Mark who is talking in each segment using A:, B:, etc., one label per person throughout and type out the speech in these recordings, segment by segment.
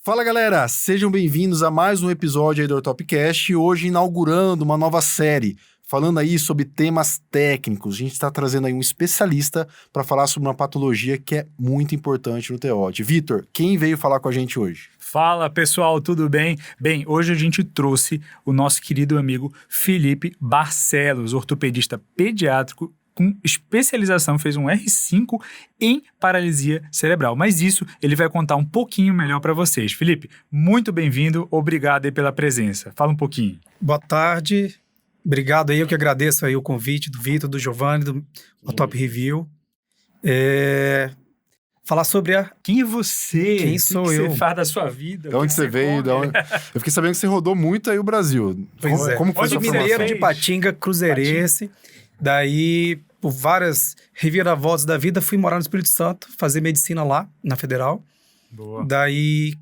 A: Fala galera, sejam bem-vindos a mais um episódio aí do Ortopcast, hoje inaugurando uma nova série, falando aí sobre temas técnicos. A gente está trazendo aí um especialista para falar sobre uma patologia que é muito importante no TEOT. Vitor, quem veio falar com a gente hoje?
B: Fala pessoal, tudo bem? Bem, hoje a gente trouxe o nosso querido amigo Felipe Barcelos, ortopedista pediátrico com especialização, fez um R5 em paralisia cerebral. Mas isso ele vai contar um pouquinho melhor para vocês. Felipe, muito bem-vindo, obrigado aí pela presença. Fala um pouquinho.
C: Boa tarde, obrigado aí, eu que agradeço aí o convite do Vitor, do Giovanni, do Top Review. Falar sobre
B: Quem é você?
C: Quem sou eu?
B: O que você faz da sua vida?
A: De onde você veio? Eu fiquei sabendo que você rodou muito aí o Brasil. Como foi sua formação?
C: Mineiro de Patinga, cruzeirense. Daí, por várias reviravoltas da vida, fui morar no Espírito Santo, fazer medicina lá, na Federal.
B: Boa.
C: Daí,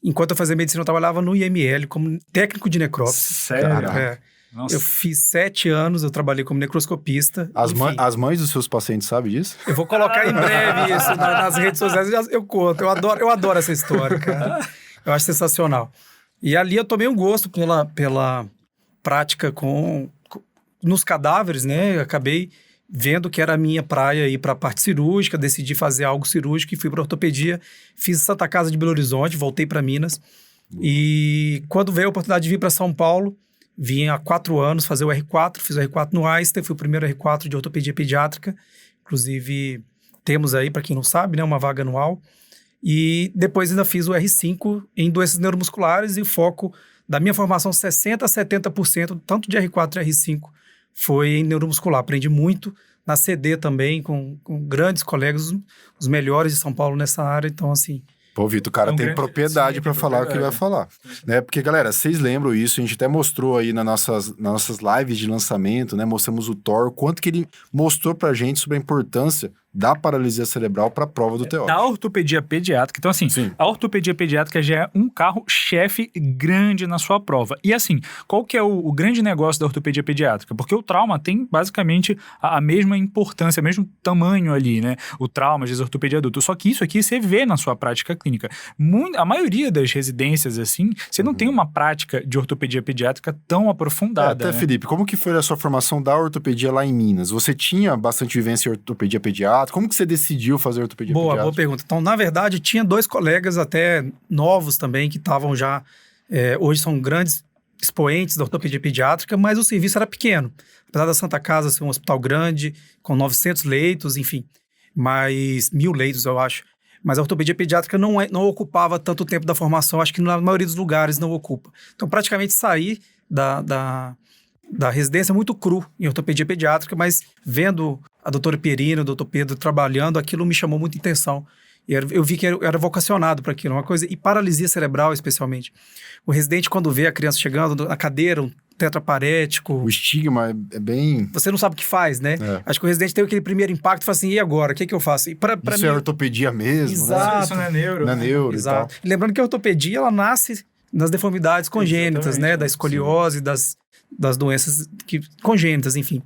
C: enquanto eu fazia medicina, eu trabalhava no IML como técnico de necrópsia.
B: Sério? Nossa.
C: Eu fiz 7 anos, eu trabalhei como necroscopista.
A: As mães dos seus pacientes sabem disso?
C: Eu vou colocar em breve isso nas redes sociais, eu conto. Eu adoro essa história, cara. Eu acho sensacional. E ali eu tomei um gosto pela prática nos cadáveres, né? Eu acabei vendo que era a minha praia ir para a parte cirúrgica, decidi fazer algo cirúrgico e fui para ortopedia. Fiz Santa Casa de Belo Horizonte, voltei para Minas. E quando veio a oportunidade de vir para São Paulo, vim há 4 anos fazer o R4, fiz o R4 no Einstein, fui o primeiro R4 de ortopedia pediátrica. Inclusive, temos aí, para quem não sabe, né, uma vaga anual. E depois ainda fiz o R5 em doenças neuromusculares e o foco da minha formação, 60% a 70%, tanto de R4 e R5, foi em neuromuscular. Aprendi muito na CD também, com grandes colegas, os melhores de São Paulo nessa área. Então, assim...
A: Pô, Vitor, o cara tem propriedade para falar o que ele vai falar. Né? Porque, galera, vocês lembram isso, a gente até mostrou aí nas nossas lives de lançamento, né? Mostramos o Thor, quanto que ele mostrou pra gente sobre a importância da paralisia cerebral para a prova do TEOT.
B: Da ortopedia pediátrica. Então, assim, sim, a ortopedia pediátrica já é um carro-chefe grande na sua prova. E, assim, qual que é o grande negócio da ortopedia pediátrica? Porque o trauma tem, basicamente, a mesma importância, o mesmo tamanho ali, né? O trauma, às vezes, a ortopedia adulta. Só que isso aqui você vê na sua prática clínica. A maioria das residências, assim, você não tem uma prática de ortopedia pediátrica tão aprofundada,
A: até, né? Felipe, como que foi a sua formação da ortopedia lá em Minas? Você tinha bastante vivência em ortopedia pediátrica? Como que você decidiu fazer ortopedia pediátrica?
C: Boa pergunta. Então, na verdade, tinha 2 colegas até novos também que estavam já... hoje são grandes expoentes da ortopedia pediátrica, mas o serviço era pequeno. Apesar da Santa Casa ser um hospital grande, com 900 leitos, enfim, mais 1.000 leitos, eu acho. Mas a ortopedia pediátrica não ocupava tanto tempo da formação, acho que na maioria dos lugares não ocupa. Então, praticamente saí da residência muito cru em ortopedia pediátrica, mas vendo a doutora Pierina, o doutor Pedro trabalhando, aquilo me chamou muita atenção. E eu vi que eu era vocacionado para aquilo, uma coisa, e paralisia cerebral especialmente. O residente, quando vê a criança chegando na cadeira, um tetraparético...
A: O estigma é bem...
C: Você não sabe o que faz, né? Acho que o residente tem aquele primeiro impacto e fala assim, e agora? O que eu faço? E
A: isso é ortopedia mesmo,
C: exato,
A: né?
B: Isso não é neuro.
A: Não é neuro
C: exato.
A: e tal.
C: Lembrando que a ortopedia, ela nasce nas deformidades congênitas, né? Da escoliose, das doenças congênitas, enfim.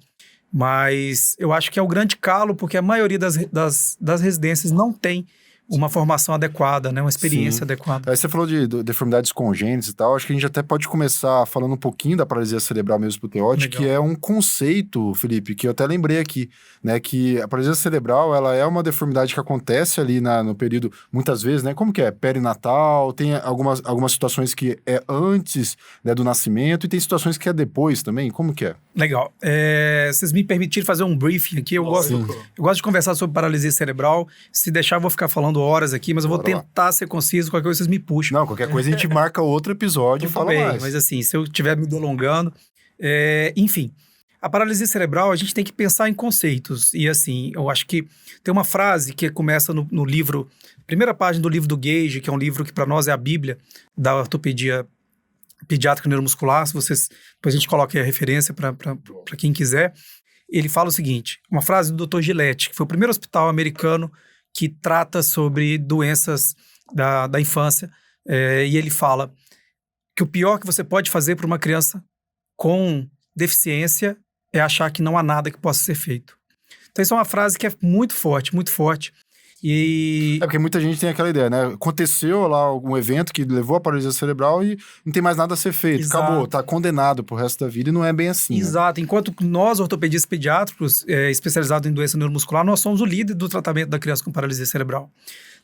C: Mas eu acho que é o grande calo, porque a maioria das residências não tem uma formação adequada, né? Uma experiência adequada.
A: Aí você falou de deformidades congênitas e tal, acho que a gente até pode começar falando um pouquinho da paralisia cerebral mesmo pro TEOT, que é um conceito, Felipe, que eu até lembrei aqui, né? Que a paralisia cerebral, ela é uma deformidade que acontece ali no período, muitas vezes, né? Como que é? Perinatal, tem algumas situações que é antes, né, do nascimento e tem situações que é depois também, como que é?
C: Legal. Vocês me permitirem fazer um briefing aqui, eu gosto de conversar sobre paralisia cerebral, se deixar eu vou ficar falando horas aqui, mas eu vou tentar ser conciso, qualquer coisa vocês me puxam.
A: Não, qualquer coisa a gente marca outro episódio e fala mais.
C: Mas assim, se eu estiver me alongando... enfim, a paralisia cerebral, a gente tem que pensar em conceitos. E assim, eu acho que tem uma frase que começa no livro, primeira página do livro do Gage, que é um livro que para nós é a bíblia da ortopedia pediátrica neuromuscular. Se vocês, depois a gente coloca aí a referência para quem quiser. Ele fala o seguinte, uma frase do Dr. Gillette, que foi o primeiro hospital americano que trata sobre doenças da infância, e ele fala que o pior que você pode fazer para uma criança com deficiência é achar que não há nada que possa ser feito. Então, isso é uma frase que é muito forte, muito forte. E...
A: É porque muita gente tem aquela ideia, né? Aconteceu lá algum evento que levou a paralisia cerebral e não tem mais nada a ser feito.
C: Exato.
A: Acabou, tá condenado pro resto da vida e não é bem assim.
C: Exato. Né? Enquanto nós, ortopedistas pediátricos, especializados em doença neuromuscular, nós somos o líder do tratamento da criança com paralisia cerebral.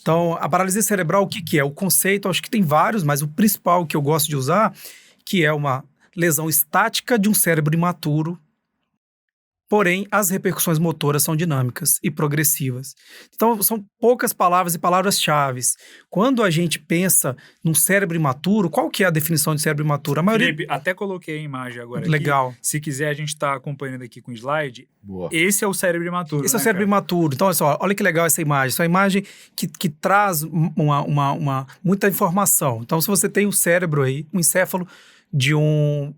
C: Então, a paralisia cerebral, o que é? O conceito, acho que tem vários, mas o principal que eu gosto de usar, que é uma lesão estática de um cérebro imaturo. Porém, as repercussões motoras são dinâmicas e progressivas. Então, são poucas palavras e palavras-chave. Quando a gente pensa num cérebro imaturo, qual que é a definição de cérebro imaturo? A maioria...
B: Felipe, até coloquei a imagem agora.
C: Legal.
B: Aqui. Se quiser, a gente está acompanhando aqui com o slide.
A: Boa.
B: Esse é o cérebro imaturo.
C: Esse é o cérebro imaturo. Então, olha que legal essa imagem. Essa é uma imagem que traz muita informação. Então, se você tem um cérebro aí, um encéfalo de um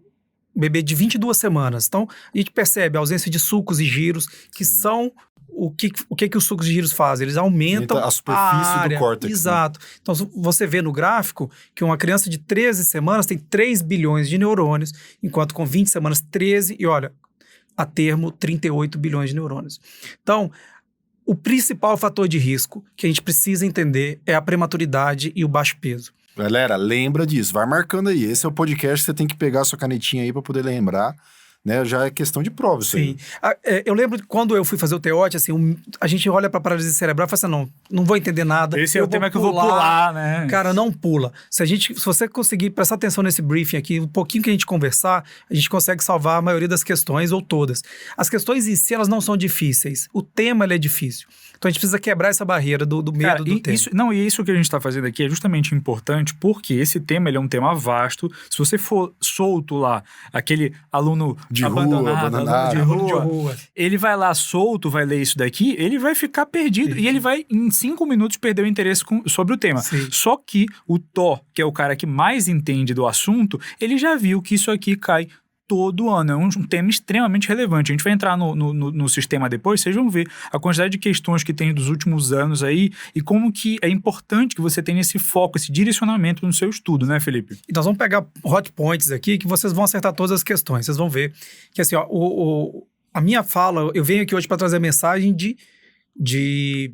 C: bebê de 22 semanas. Então, a gente percebe a ausência de sulcos e giros, que são o que os sulcos e giros fazem. Eles aumentam
A: a superfície do córtex.
C: Exato. Né? Então, você vê no gráfico que uma criança de 13 semanas tem 3 bilhões de neurônios, enquanto com 20 semanas, 13, e olha, a termo, 38 bilhões de neurônios. Então, o principal fator de risco que a gente precisa entender é a prematuridade e o baixo peso.
A: Galera, lembra disso, vai marcando aí. Esse é o podcast, você tem que pegar a sua canetinha aí para poder lembrar, né? Já é questão de prova isso
C: Sim. Eu lembro que quando eu fui fazer o TEOT, assim, a gente olha para paralisia cerebral e fala assim, não vou entender nada.
B: Esse é o tema que eu vou pular, né?
C: Cara, não pula. Se você conseguir prestar atenção nesse briefing aqui, um pouquinho que a gente conversar, a gente consegue salvar a maioria das questões ou todas. As questões em si, elas não são difíceis. O tema, ele é difícil. Então, a gente precisa quebrar essa barreira do medo do tema.
B: Isso que a gente está fazendo aqui é justamente importante porque esse tema, ele é um tema vasto. Se você for solto lá, aquele aluno
A: de
B: abandonado,
A: aluno
B: de rua, ele vai lá solto, vai ler isso daqui, ele vai ficar perdido. E ele vai, em 5 minutos, perder o interesse sobre o tema.
C: Sim.
B: Só que o Thor, que é o cara que mais entende do assunto, ele já viu que isso aqui cai todo ano. É um tema extremamente relevante. A gente vai entrar no sistema depois, vocês vão ver a quantidade de questões que tem dos últimos anos aí e como que é importante que você tenha esse foco, esse direcionamento no seu estudo, né, Felipe?
C: E nós vamos pegar hot points aqui que vocês vão acertar todas as questões. Vocês vão ver que, assim, ó, a minha fala, eu venho aqui hoje para trazer a mensagem de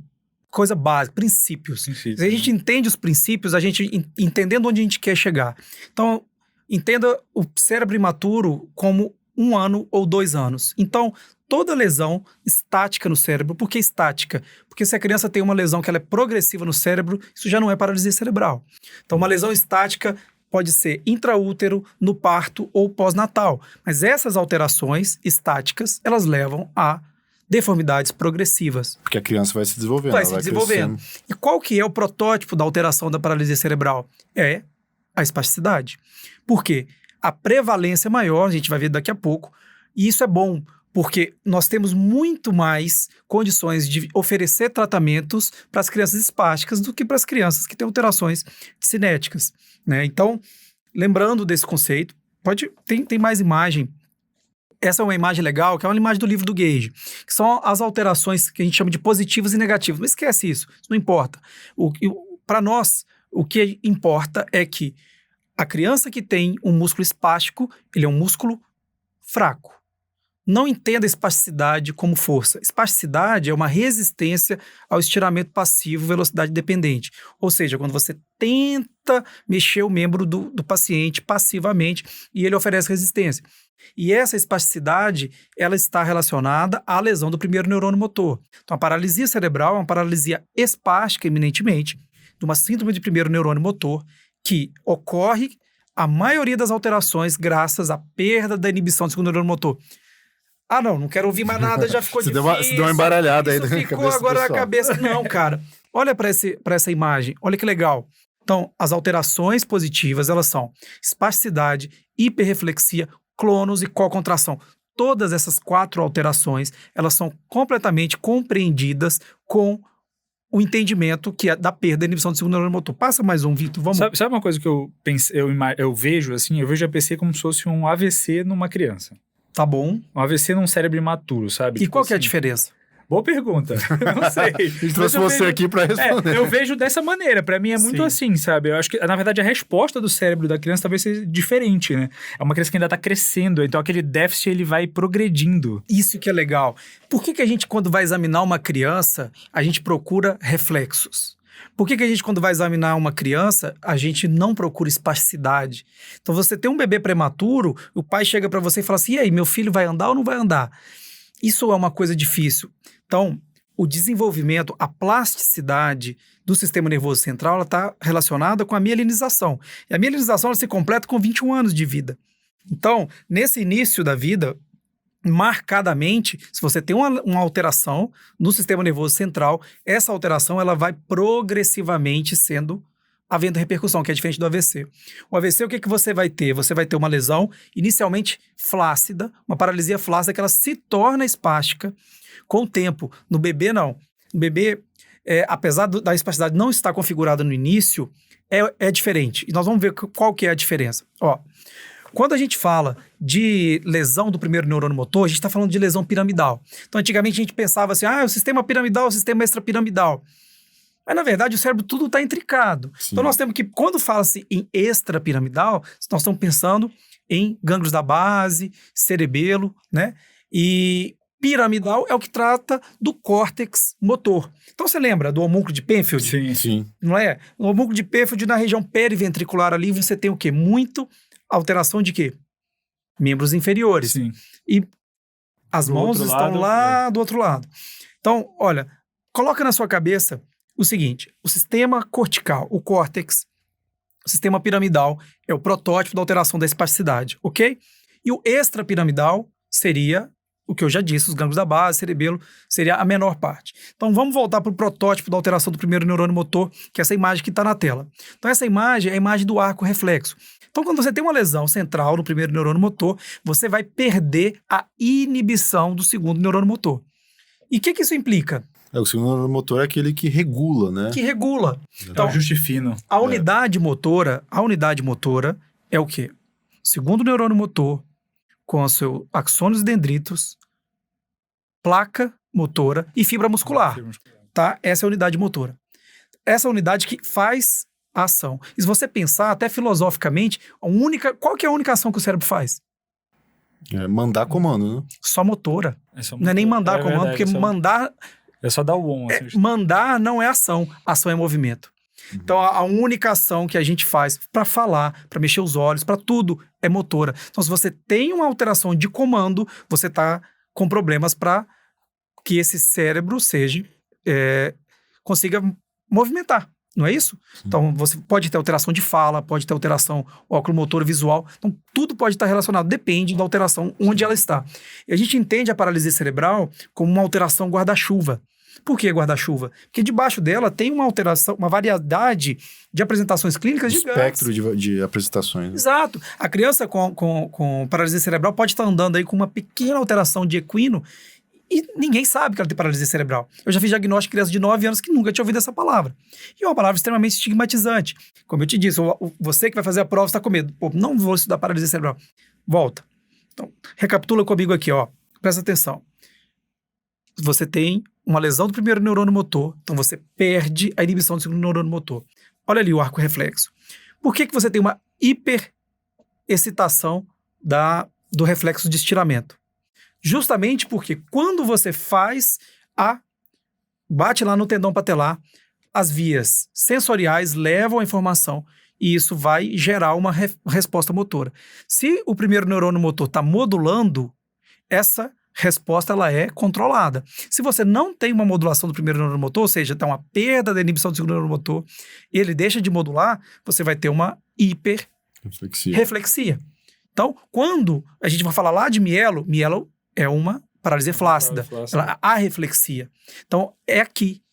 C: coisa básica, princípios. Se a gente entende os princípios, a gente entendendo onde a gente quer chegar. Então, entenda o cérebro imaturo como 1 ano ou 2 anos. Então, toda lesão estática no cérebro, por que estática? Porque se a criança tem uma lesão que ela é progressiva no cérebro, isso já não é paralisia cerebral. Então, uma lesão estática pode ser intraútero, no parto ou pós-natal. Mas essas alterações estáticas, elas levam a deformidades progressivas.
A: Porque a criança vai se desenvolvendo.
C: Vai se desenvolvendo. Crescendo. E qual que é o protótipo da alteração da paralisia cerebral? É a espasticidade. Por quê? A prevalência é maior, a gente vai ver daqui a pouco, e isso é bom, porque nós temos muito mais condições de oferecer tratamentos para as crianças espásticas do que para as crianças que têm alterações cinéticas, né? Então, lembrando desse conceito, tem mais imagem. Essa é uma imagem legal, que é uma imagem do livro do Gage, que são as alterações que a gente chama de positivas e negativas. Não esquece isso não importa. Para nós, o que importa é que a criança que tem um músculo espástico, ele é um músculo fraco. Não entenda a espasticidade como força. Espasticidade é uma resistência ao estiramento passivo, velocidade dependente. Ou seja, quando você tenta mexer o membro do paciente passivamente e ele oferece resistência. E essa espasticidade, ela está relacionada à lesão do primeiro neurônio motor. Então, a paralisia cerebral é uma paralisia espástica, eminentemente, de uma síndrome de primeiro neurônio motor, que ocorre a maioria das alterações graças à perda da inibição do segundo neurônio motor. Ah, não quero ouvir mais nada, já ficou difícil.
A: Você deu uma embaralhada aí
C: na cabeça. Ficou agora na cabeça. Não, cara. Olha para essa imagem. Olha que legal. Então, as alterações positivas, elas são espasticidade, hiperreflexia, clônus e cocontração. Todas essas 4 alterações, elas são completamente compreendidas com o entendimento que é da perda da inibição do segundo neurônio motor. Passa mais um, Vitor, vamos.
B: Sabe uma coisa que eu vejo assim? Eu vejo a PC como se fosse um AVC numa criança.
C: Tá bom.
B: Um AVC num cérebro imaturo, sabe?
C: E qual que é a diferença?
B: Boa pergunta. Não sei.
A: A gente trouxe você aqui para responder.
B: Eu vejo dessa maneira. Para mim é muito assim, sabe? Eu acho que, na verdade, a resposta do cérebro da criança talvez seja diferente, né? É uma criança que ainda tá crescendo, então aquele déficit ele vai progredindo.
C: Isso que é legal. Por que a gente, quando vai examinar uma criança, a gente procura reflexos? Por que a gente, quando vai examinar uma criança, a gente não procura espasticidade? Então, você tem um bebê prematuro, o pai chega para você e fala assim, e aí, meu filho vai andar ou não vai andar? Isso é uma coisa difícil. Então, o desenvolvimento, a plasticidade do sistema nervoso central, ela está relacionada com a mielinização. E a mielinização ela se completa com 21 anos de vida. Então, nesse início da vida, marcadamente, se você tem uma alteração no sistema nervoso central, essa alteração ela vai progressivamente havendo repercussão, que é diferente do AVC. O AVC, o que você vai ter? Você vai ter uma lesão inicialmente flácida, uma paralisia flácida que ela se torna espástica com o tempo. No bebê, não. No bebê, apesar da espasticidade não estar configurada no início, é diferente. E nós vamos ver qual que é a diferença. Quando a gente fala de lesão do primeiro neurônio motor, a gente está falando de lesão piramidal. Então, antigamente a gente pensava assim, o sistema piramidal, o sistema extrapiramidal. Mas, na verdade, o cérebro tudo está intricado. Sim. Então, nós temos que, quando fala-se em extrapiramidal, nós estamos pensando em gânglios da base, cerebelo, né? E piramidal é o que trata do córtex motor. Então, você lembra do homúnculo de Penfield?
A: Sim.
C: Não é? No homúnculo de Penfield, na região periventricular ali, você tem o quê? Muito alteração de quê? Membros inferiores.
B: Sim.
C: E as mãos estão lá do outro lado. Então, olha, coloca na sua cabeça o seguinte, o sistema cortical, o córtex, o sistema piramidal é o protótipo da alteração da espasticidade, ok? E o extrapiramidal seria o que eu já disse, os gânglios da base, cerebelo, seria a menor parte. Então, vamos voltar para o protótipo da alteração do primeiro neurônio motor, que é essa imagem que está na tela. Então, essa imagem é a imagem do arco reflexo. Então, quando você tem uma lesão central no primeiro neurônio motor, você vai perder a inibição do segundo neurônio motor. E o que isso implica?
A: O segundo neurônio motor é aquele que regula, né?
C: Que regula.
B: Então, o ajuste fino.
C: A unidade motora é o quê? Segundo neurônio motor, com os seus axônios e dendritos, placa motora e fibra muscular. Tá? Essa é a unidade motora. Essa é a unidade que faz a ação. E se você pensar, até filosoficamente, qual que é a única ação que o cérebro faz?
A: Mandar comando, né?
C: Só motora. Não é nem mandar comando, porque mandar...
B: É só dar o on. Assim,
C: mandar não é ação é movimento. Uhum. Então, a única ação que a gente faz para falar, para mexer os olhos, para tudo, é motora. Então, se você tem uma alteração de comando, você está com problemas para que esse cérebro consiga movimentar. Não é isso? Sim. Então, você pode ter alteração de fala, pode ter alteração oculomotora visual. Então, tudo pode estar relacionado, depende da alteração onde ela está. E a gente entende a paralisia cerebral como uma alteração guarda-chuva. Por que guarda-chuva? Porque debaixo dela tem uma alteração, uma variedade de apresentações clínicas gigantes.
A: Espectro de apresentações. Né?
C: Exato. A criança com paralisia cerebral pode estar andando aí com uma pequena alteração de equino e ninguém sabe que ela tem paralisia cerebral. Eu já fiz diagnóstico de criança de 9 anos que nunca tinha ouvido essa palavra. E é uma palavra extremamente estigmatizante. Como eu te disse, você que vai fazer a prova está com medo. Pô, não vou estudar paralisia cerebral. Volta. Então, recapitula comigo aqui, ó. Presta atenção. Você tem uma lesão do primeiro neurônio motor, então você perde a inibição do segundo neurônio motor. Olha ali o arco reflexo. Por que você tem uma hiperexcitação do reflexo de estiramento? Justamente porque quando você bate lá no tendão patelar, as vias sensoriais levam a informação e isso vai gerar uma resposta motora. Se o primeiro neurônio motor está modulando, essa resposta ela é controlada. Se você não tem uma modulação do primeiro neurônio motor, ou seja, tem uma perda da inibição do segundo neurônio motor, e ele deixa de modular, você vai ter uma hiperreflexia. Então, quando a gente vai falar lá de mielo é uma paralisia flácida. Ela arreflexia. Então, é aqui.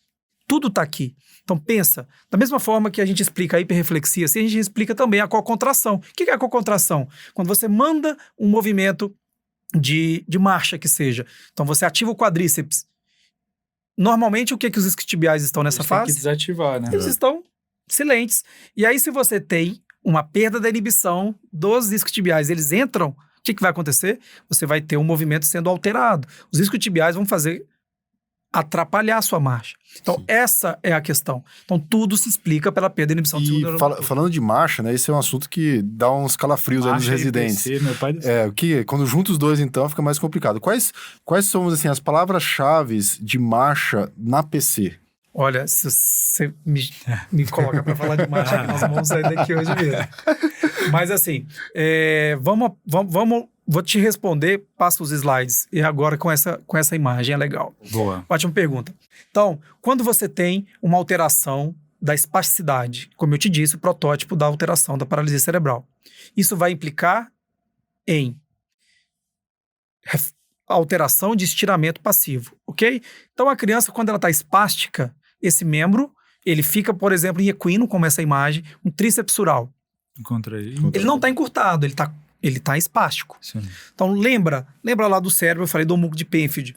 C: Tudo está aqui. Então, pensa. Da mesma forma que a gente explica a hiperreflexia, assim, a gente explica também a cocontração. O que é a cocontração? Quando você manda um movimento de marcha que seja. Então, você ativa o quadríceps. Normalmente, o que os isquiotibiais estão nessa fase?
B: Tem que desativar, né?
C: Eles estão silentes. E aí, se você tem uma perda da inibição dos isquiotibiais, eles entram, o que vai acontecer? Você vai ter um movimento sendo alterado. Os isquiotibiais vão fazer atrapalhar a sua marcha. Então, essa é a questão. Então, tudo se explica pela perda de inibição do segundo neuromotor.
A: Falando de marcha, né? Esse é um assunto que dá uns calafrios aí nos residentes.
B: IPC, meu pai do
A: céu. Quando junta os dois, então, fica mais complicado. Quais são, assim, as palavras-chave de marcha na PC?
C: Olha, se você me coloca para falar de marcha, nós vamos sair daqui hoje mesmo. Mas, assim, vou te responder, passa os slides, e agora com essa imagem, é legal.
B: Boa.
C: Ótima pergunta. Então, quando você tem uma alteração da espasticidade, como eu te disse, o protótipo da alteração da paralisia cerebral, isso vai implicar em alteração de estiramento passivo, ok? Então, a criança, quando ela está espástica, esse membro, ele fica, por exemplo, em equino, como essa imagem, um tríceps sural.
B: Encontrei.
C: Ele não está encurtado, ele tá espástico.
B: Sim.
C: Então, lembra lá do cérebro, eu falei do homúnculo de Penfield.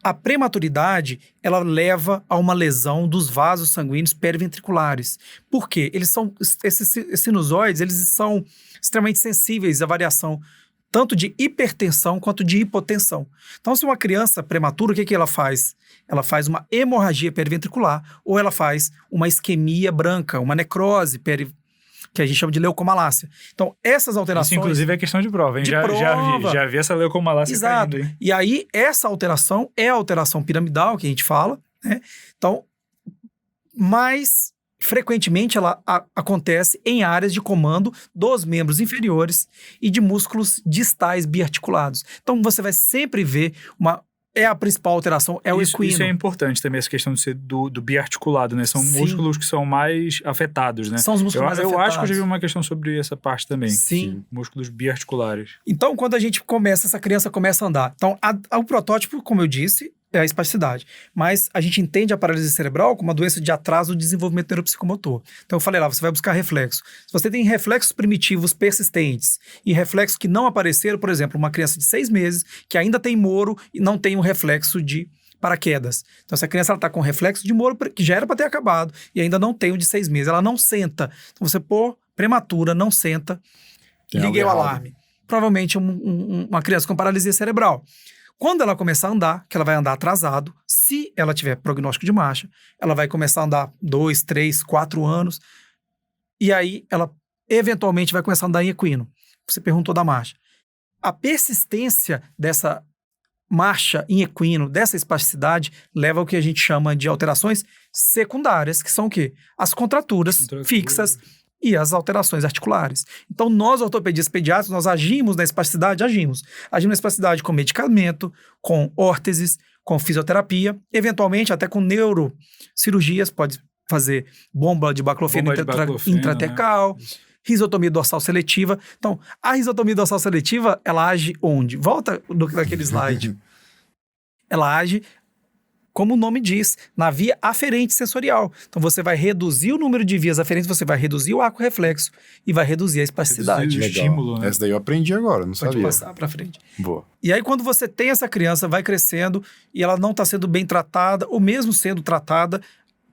C: A prematuridade, ela leva a uma lesão dos vasos sanguíneos periventriculares. Por quê? Esses sinusoides, eles são extremamente sensíveis à variação tanto de hipertensão quanto de hipotensão. Então, se uma criança prematura, o que ela faz? Ela faz uma hemorragia periventricular ou ela faz uma isquemia branca, uma necrose que a gente chama de leucomalácia. Então, essas alterações...
B: Isso, inclusive, é questão de prova, hein? Já vi essa leucomalácia.
C: Exato.
B: Caindo, hein?
C: E aí, essa alteração é a alteração piramidal, que a gente fala, né? Então, mais frequentemente ela acontece em áreas de comando dos membros inferiores e de músculos distais biarticulados. Então, você vai sempre ver a principal alteração, é o equino.
B: Isso é importante também, essa questão de ser do biarticulado, né? São músculos que são mais afetados, né?
C: São os músculos mais afetados.
B: Eu acho que eu já vi uma questão sobre essa parte também.
C: Sim.
B: Músculos biarticulares.
C: Então, quando essa criança começa a andar. Então, o protótipo, como eu disse, é a espasticidade. Mas a gente entende a paralisia cerebral como uma doença de atraso do desenvolvimento neuropsicomotor. Então, eu falei lá, você vai buscar reflexo. Se você tem reflexos primitivos persistentes e reflexos que não apareceram, por exemplo, uma criança de 6 meses que ainda tem Moro e não tem um reflexo de paraquedas. Então, essa criança está com reflexo de Moro que já era para ter acabado e ainda não tem o de 6 meses. Ela não senta. Então, você prematura, não senta, liguei o alarme. Provavelmente uma criança com paralisia cerebral. Quando ela começar a andar, que ela vai andar atrasado, se ela tiver prognóstico de marcha, ela vai começar a andar 2, 3, 4 anos, e aí ela eventualmente vai começar a andar em equino. Você perguntou da marcha. A persistência dessa marcha em equino, dessa espasticidade, leva ao que a gente chama de alterações secundárias, que são o quê? As contraturas fixas e as alterações articulares. Então, nós, ortopedistas pediátricos, nós agimos na espasticidade, agimos na espasticidade com medicamento, com órteses, com fisioterapia, eventualmente até com neurocirurgias, pode fazer bomba de baclofeno intratecal, né? Risotomia dorsal seletiva. Então, a risotomia dorsal seletiva, ela age onde? Volta daquele slide. Ela age, como o nome diz, na via aferente sensorial. Então, você vai reduzir o número de vias aferentes, você vai reduzir o arco reflexo e vai reduzir a espasticidade.
A: Reduzir o estímulo, né? Essa daí eu aprendi agora, não sabia.
C: Pode passar para frente.
A: Boa.
C: E aí, quando você tem essa criança, vai crescendo e ela não está sendo bem tratada, ou mesmo sendo tratada,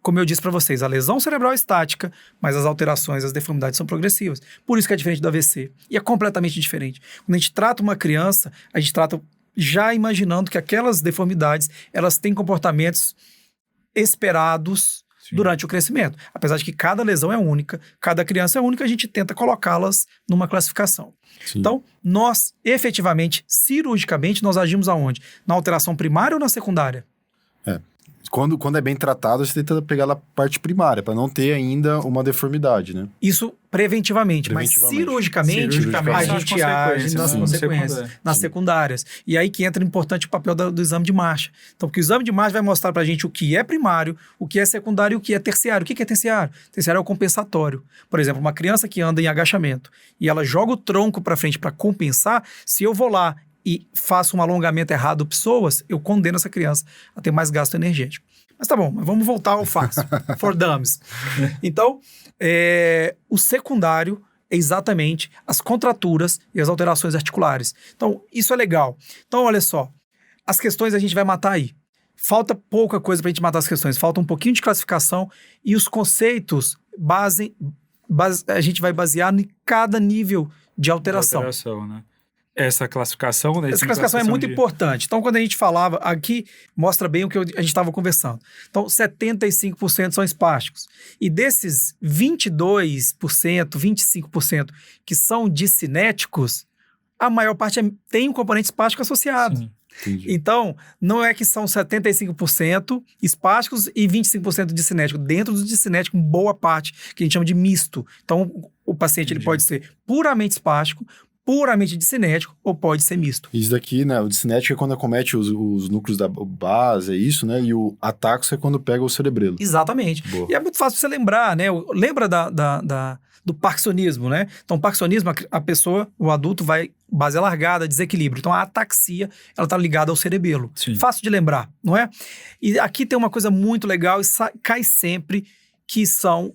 C: como eu disse para vocês, a lesão cerebral é estática, mas as alterações, as deformidades são progressivas. Por isso que é diferente do AVC. E é completamente diferente. Quando a gente trata uma criança, a gente trata já imaginando que aquelas deformidades, elas têm comportamentos esperados durante o crescimento. Apesar de que cada lesão é única, cada criança é única, a gente tenta colocá-las numa classificação. Sim. Então, nós, efetivamente, cirurgicamente, nós agimos aonde? Na alteração primária ou na secundária?
A: Quando é bem tratado, você tenta pegar a parte primária, para não ter ainda uma deformidade, né?
C: Isso preventivamente. Mas cirurgicamente a gente age nas consequências, nas secundárias. E aí que entra importante o papel do exame de marcha. Então, porque o exame de marcha vai mostrar pra gente o que é primário, o que é secundário e o que é terciário. O que é terciário? Terciário é o compensatório. Por exemplo, uma criança que anda em agachamento e ela joga o tronco para frente para compensar, se eu vou lá e faço um alongamento errado psoas, eu condeno essa criança a ter mais gasto energético. Mas tá bom, mas vamos voltar ao fácil, for dummies. Então, o secundário é exatamente as contraturas e as alterações articulares. Então, isso é legal. Então, olha só, as questões a gente vai matar aí. Falta pouca coisa pra gente matar as questões, falta um pouquinho de classificação e os conceitos a gente vai basear em cada nível de alteração.
B: Né? essa classificação, né?
C: Essa classificação é muito importante. Então, quando a gente falava, aqui mostra bem o que a gente estava conversando. Então, 75% são espásticos. E desses 22%, 25% que são discinéticos, a maior parte tem um componente espástico associado.
B: Sim.
A: Entendi.
C: Então, não é que são 75% espásticos e 25% discinéticos. Dentro do discinético, boa parte, que a gente chama de misto. Então, o paciente ele pode ser puramente espástico, puramente discinético ou pode ser misto.
A: Isso daqui, né, o discinético é quando acomete os núcleos da base, é isso, né? E o ataxo é quando pega o cerebelo.
C: Exatamente.
A: Boa.
C: E é muito fácil você lembrar, né? Lembra do parkinsonismo, né? Então, o parkinsonismo, a pessoa, o adulto vai base alargada, desequilíbrio. Então, a ataxia, ela está ligada ao cerebelo.
B: Sim.
C: Fácil de lembrar, não é? E aqui tem uma coisa muito legal e cai sempre, que são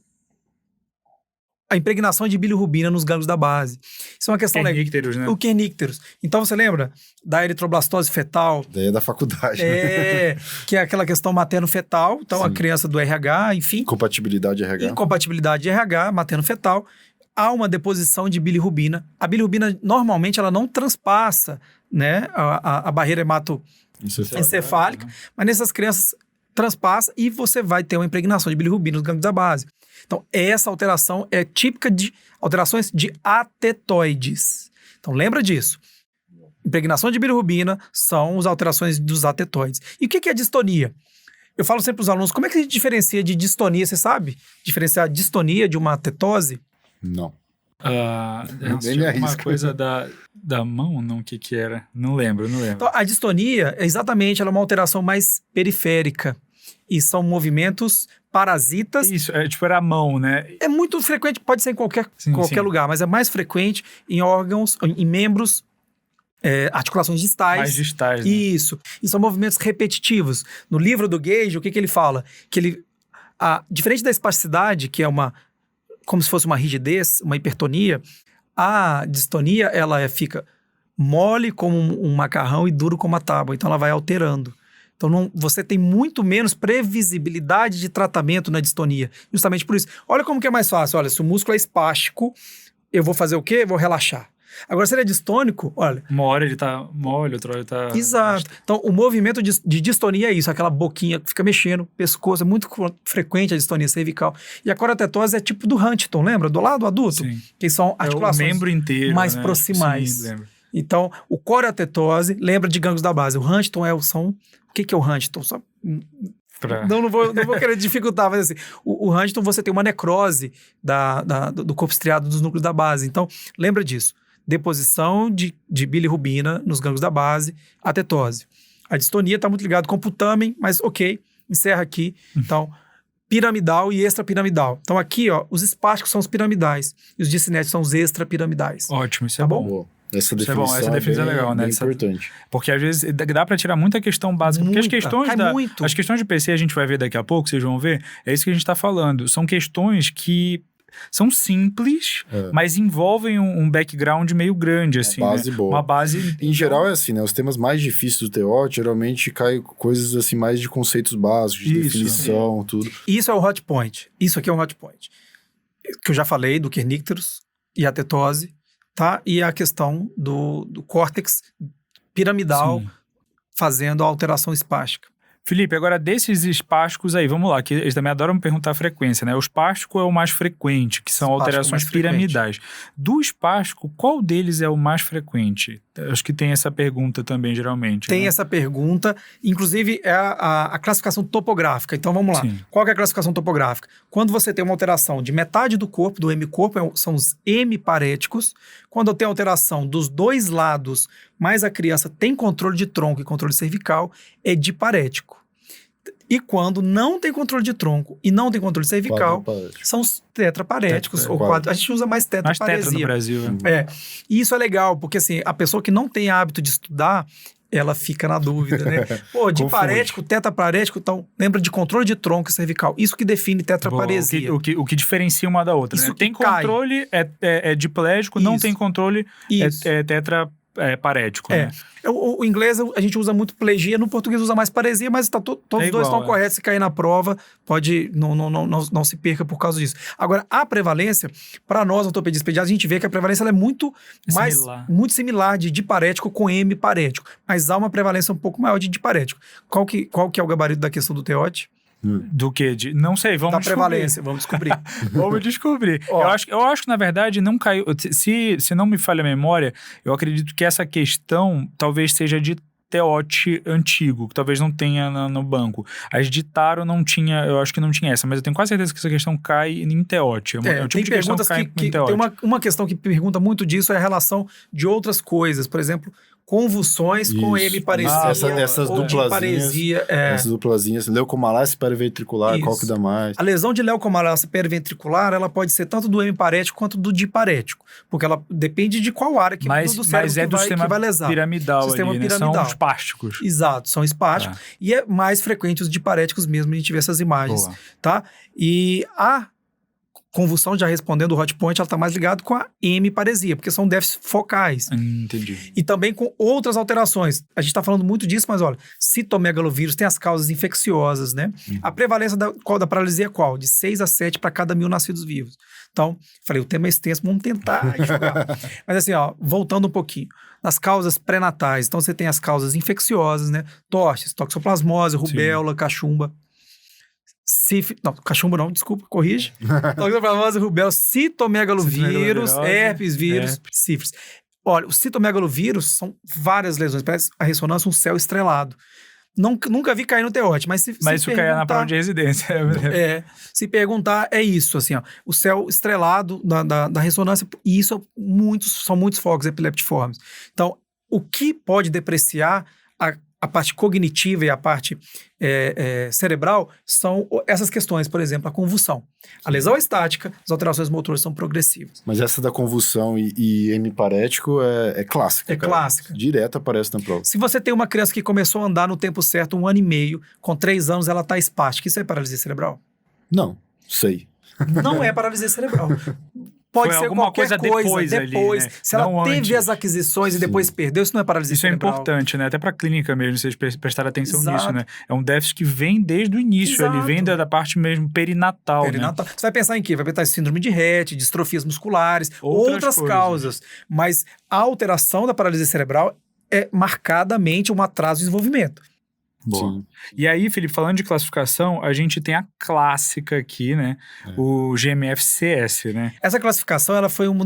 C: a impregnação de bilirrubina nos gânglios da base. Isso é uma questão legal.
B: Kernícteros, né?
C: O kernícteros. Então, você lembra da eritroblastose fetal?
A: Daí é da faculdade, né?
C: É, que é aquela questão materno-fetal. Então,
A: Sim.
C: a criança do RH, enfim.
A: Compatibilidade RH.
C: Incompatibilidade de RH, materno-fetal. Há uma deposição de bilirrubina. A bilirrubina, normalmente, ela não transpassa, né, a barreira hematoencefálica, mas nessas crianças transpassa e você vai ter uma impregnação de bilirrubina nos gânglios da base. Então, essa alteração é típica de alterações de atetoides. Então, lembra disso. Impregnação de bilirrubina são as alterações dos atetoides. E o que é distonia? Eu falo sempre para os alunos, como é que a gente diferencia de distonia? Você sabe diferenciar distonia de uma atetose?
A: Não.
B: Nem me arrisco. Uma coisa da mão, não, o que era? Não lembro.
C: Então, a distonia, exatamente, ela é uma alteração mais periférica. E são movimentos parasitas.
B: Isso, era a mão, né?
C: É muito frequente, pode ser em qualquer lugar, mas é mais frequente em órgãos, em membros, articulações distais.
B: Mais distais, né?
C: Isso. E são movimentos repetitivos. No livro do Gage, o que ele fala? Que ele, diferente da espasticidade, que é como se fosse uma rigidez, uma hipertonia, a distonia, ela fica mole como um macarrão e duro como uma tábua. Então, ela vai alterando. Então, você tem muito menos previsibilidade de tratamento na distonia. Justamente por isso. Olha como que é mais fácil. Olha, se o músculo é espástico, eu vou fazer o quê? Eu vou relaxar. Agora, se ele é distônico, olha...
B: Uma hora ele tá mole, outra hora ele tá...
C: Exato. Então, o movimento de distonia é isso. Aquela boquinha que fica mexendo, pescoço. É muito frequente a distonia cervical. E a coratetose é tipo do Huntington, lembra? Do lado adulto.
B: Sim.
C: Que são articulações
B: membro inteiro,
C: mais
B: né?
C: proximais.
B: Sim, lembro.
C: Então, o coratetose lembra de gânglios da base. O Huntington O que é o Huntington? Não vou querer dificultar, mas assim, o Huntington, você tem uma necrose do corpo estriado dos núcleos da base. Então, lembra disso. Deposição de bilirrubina nos gânglios da base, atetose. A distonia está muito ligada com o putamen, mas ok, encerra aqui. Então, piramidal e extrapiramidal. Então, aqui, ó, os espásticos são os piramidais e os discinéticos são os extrapiramidais.
B: Ótimo, isso é bom.
A: Boa. Essa definição
B: é legal, né?
A: Bem importante.
B: Porque às vezes dá pra tirar muita questão básica. Porque as questões de PC a gente vai ver daqui a pouco, vocês vão ver, é isso que a gente tá falando. São questões que são simples, mas envolvem um background meio grande, assim.
A: Uma base boa.
B: Uma base...
A: Em geral é assim, né? Os temas mais difíceis do TO, geralmente caem coisas assim mais de conceitos básicos, de definição, tudo.
C: Isso é o hot point. Isso aqui é um hot point. Que eu já falei do kernícteros e a tetose. Tá? E a questão do córtex piramidal fazendo a alteração espástica.
B: Felipe, agora desses espásticos aí, vamos lá, que eles também adoram me perguntar a frequência, né? O espástico é o mais frequente, que são alterações piramidais. Do espástico, qual deles é o mais frequente? Acho que tem essa pergunta também, geralmente.
C: Tem
B: né?
C: essa pergunta, inclusive é a classificação topográfica. Então, vamos lá.
B: Sim.
C: Qual que é a classificação topográfica? Quando você tem uma alteração de metade do corpo, do hemicorpo, são os hemiparéticos. Quando eu tenho alteração dos dois lados, mas a criança tem controle de tronco e controle cervical, é diparético. E quando não tem controle de tronco e não tem controle cervical, são os tetraparéticos. A gente usa mais tetraparesia.
B: Mais tetra no Brasil.
C: E isso é legal, porque assim, a pessoa que não tem hábito de estudar, ela fica na dúvida, né? Pô, diparético, tetraparético, então lembra de controle de tronco e cervical. Isso que define tetraparesia.
B: O que diferencia uma da outra,
C: isso
B: né? Tem controle, é diplégico, não tem controle, é tetraparético. parético, né?
C: O inglês a gente usa muito plegia, no português usa mais paresia, mas todos os dois estão corretos. Se cair na prova, pode não se perca por causa disso. Agora, a prevalência, para nós, ortopedistas pediatras, a gente vê que a prevalência ela é muito similar de diparético com hemiparético, mas há uma prevalência um pouco maior de diparético. Qual que é o gabarito da questão do TEOT?
B: Do que? Não sei, vamos descobrir.
C: Da prevalência, vamos descobrir.
B: Vamos descobrir. Eu acho que, na verdade, não caiu... Se não me falha a memória, eu acredito que essa questão talvez seja de TEOT antigo, que talvez não tenha no banco. As de Taro não tinha, eu acho que não tinha essa, mas eu tenho quase certeza que essa questão cai em TEOT. É o tipo de questão que cai em TEOT.
C: Tem uma questão que pergunta muito disso, é a relação de outras coisas. Por exemplo, convulsões com hemiparesia.
A: Essas duplazinhas. Essas duplazinhas. Leucomalácia periventricular, qual que dá mais?
C: A lesão de leucomalácia periventricular, ela pode ser tanto do hemiparético quanto do diparético. Porque ela depende de qual área do cérebro que vai lesar.
B: Piramidal sistema ali, piramidal. São espásticos.
C: Exato, são espásticos. E é mais frequente os diparéticos mesmo, a gente vê essas imagens. Tá? E a convulsão, já respondendo o hot point, ela está mais ligada com a hemiparesia, porque são déficits focais.
B: Entendi.
C: E também com outras alterações. A gente está falando muito disso, mas olha, citomegalovírus tem as causas infecciosas, né? A prevalência da paralisia é qual? De 6 a 7 para cada 1.000 nascidos vivos. Então, falei, o tema é extenso, vamos tentar enxugar. Mas assim, voltando um pouquinho. Nas causas pré-natais, então você tem as causas infecciosas, né? Toches, toxoplasmose, rubéola, cachumba. Cachumba não, desculpa, corrige. Toxoplasmose, rubéola, citomegalovírus, herpes vírus, sífilis. Olha, o citomegalovírus são várias lesões, parece a ressonância um céu estrelado. Nunca vi cair no TEOT, mas se
B: isso cair na prova de residência.
C: Se perguntar, é isso, assim, ó, o céu estrelado da ressonância, e isso são muitos focos epileptiformes. Então, o que pode depreciar a parte cognitiva e a parte cerebral são essas questões, por exemplo, a convulsão. A lesão é estática, as alterações motoras são progressivas.
A: Mas essa da convulsão e hemiparético é clássica.
C: É clássica.
A: Direto aparece na prova.
C: Se você tem uma criança que começou a andar no tempo certo 1 ano e meio, com 3 anos ela está espástica, isso é paralisia cerebral?
A: Não, sei.
C: Não é paralisia cerebral. Pode ser
B: alguma coisa
C: depois.
B: Ali, né?
C: Se ela teve as aquisições e depois perdeu, isso não é paralisia cerebral.
B: Isso é importante, né? Até para a clínica mesmo, vocês prestarem atenção nisso, né? É um déficit que vem desde o início, ele vem da parte mesmo perinatal, né?
C: Você vai pensar em quê? Vai pensar em síndrome de Rett, distrofias musculares, outras causas. Mas a alteração da paralisia cerebral é marcadamente um atraso de desenvolvimento.
B: Boa. E aí, Felipe, falando de classificação, a gente tem a clássica aqui, né? O GMFCS, né?
C: Essa classificação, ela foi um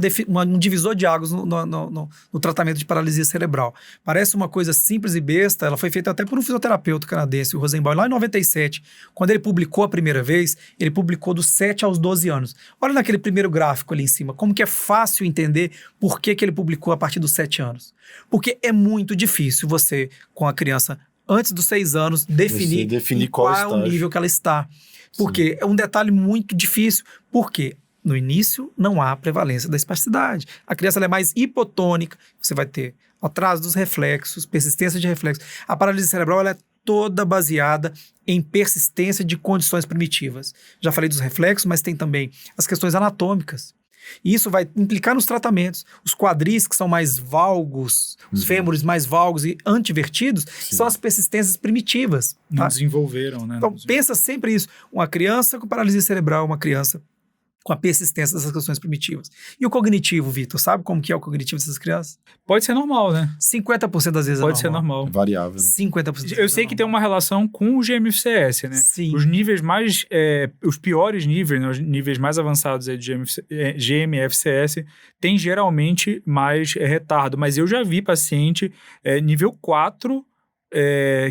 C: divisor de águas no tratamento de paralisia cerebral. Parece uma coisa simples e besta, ela foi feita até por um fisioterapeuta canadense, o Rosenbaum, lá em 97. Quando ele publicou a primeira vez, ele publicou dos 7 aos 12 anos. Olha naquele primeiro gráfico ali em cima, como que é fácil entender por que ele publicou a partir dos 7 anos. Porque é muito difícil você, com a criança antes dos 6 anos, definir qual é o nível que ela está. Porque é um detalhe muito difícil. Porque no início não há prevalência da espasticidade. A criança ela é mais hipotônica, você vai ter atraso dos reflexos, persistência de reflexos. A paralisia cerebral ela é toda baseada em persistência de condições primitivas. Já falei dos reflexos, mas tem também as questões anatômicas. E isso vai implicar nos tratamentos. Os quadris, que são mais valgos, os fêmures mais valgos e antivertidos, são as persistências primitivas.
B: Não desenvolveram, né?
C: Então, pensa sempre isso. Uma criança com paralisia cerebral, uma criança com a persistência dessas questões primitivas. E o cognitivo, Vitor, sabe como que é o cognitivo dessas crianças?
B: Pode ser normal, né?
C: 50% das vezes
B: pode ser normal.
A: É variável. Né?
C: 50%.
B: Eu sei que tem uma relação com o GMFCS, né?
C: Sim.
B: Os níveis mais... os piores níveis, né? Os níveis mais avançados de GMFCS tem geralmente mais retardo. Mas eu já vi paciente nível 4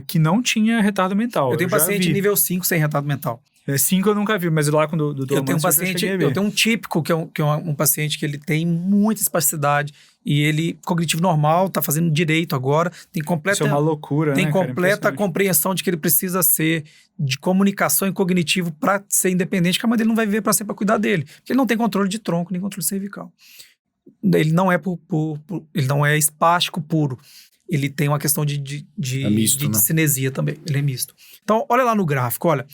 B: que não tinha retardo mental.
C: Eu tenho paciente nível 5 sem retardo mental.
B: 5 eu nunca vi, mas lá quando do
C: eu tenho um paciente, eu tenho um típico que é um paciente que ele tem muita espasticidade e ele, cognitivo normal, tá fazendo direito agora, tem completa...
B: Isso é uma loucura,
C: tem
B: né,
C: completa compreensão de que ele precisa ser de comunicação e cognitivo para ser independente, que a mãe dele não vai viver para sempre para cuidar dele, porque ele não tem controle de tronco, nem controle cervical. Ele não é ele não é espástico puro. Ele tem uma questão de cinesia também, ele é misto. Então, olha lá no gráfico, olha...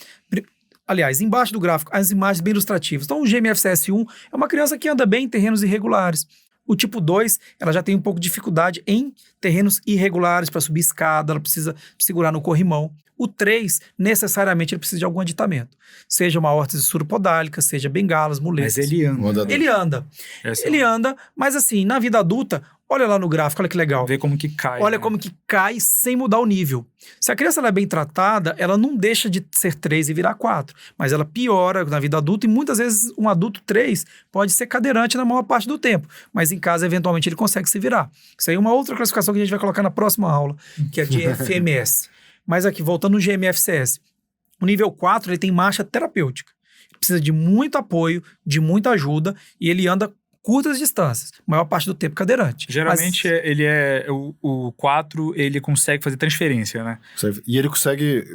C: Aliás, embaixo do gráfico, as imagens bem ilustrativas. Então, o GMFCS1 é uma criança que anda bem em terrenos irregulares. O tipo 2, ela já tem um pouco de dificuldade em terrenos irregulares para subir escada, ela precisa segurar no corrimão. O 3, necessariamente, ele precisa de algum aditamento. Seja uma órtese suropodálica, seja bengalas, muletas.
B: Mas ele anda.
C: Ele anda. Ele anda, mas assim, na vida adulta, olha lá no gráfico, olha que legal.
B: Vê como que cai.
C: Olha como que cai sem mudar o nível. Se a criança ela é bem tratada, ela não deixa de ser 3 e virar 4. Mas ela piora na vida adulta e muitas vezes um adulto 3 pode ser cadeirante na maior parte do tempo. Mas em casa, eventualmente, ele consegue se virar. Isso aí é uma outra classificação que a gente vai colocar na próxima aula, que é de FMS. Mas aqui, voltando no GMFCS, o nível 4 ele tem marcha terapêutica. Ele precisa de muito apoio, de muita ajuda, e ele anda curtas distâncias, maior parte do tempo cadeirante.
B: Geralmente ele é o 4, ele consegue fazer transferência, né?
A: E ele consegue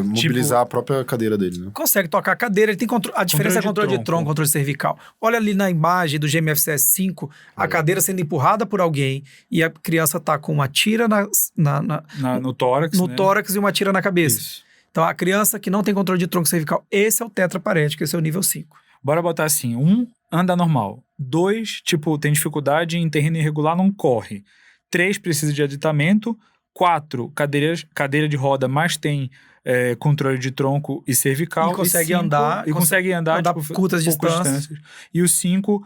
A: mobilizar a própria cadeira dele, né?
C: Consegue tocar a cadeira, ele tem a diferença é controle de tronco, controle cervical. Olha ali na imagem do GMFCS 5, a cadeira sendo empurrada por alguém e a criança tá com uma tira
B: no tórax,
C: no tórax e uma tira na cabeça. Isso. Então a criança que não tem controle de tronco cervical, esse é o tetraparético, esse é o nível 5.
B: Bora botar assim, 1, anda normal. 2, tem dificuldade em terreno irregular, não corre. 3, precisa de aditamento. 4, cadeira de roda, mas tem controle de tronco e cervical.
C: E consegue andar.
B: E consegue andar
C: curtas distâncias.
B: E o 5,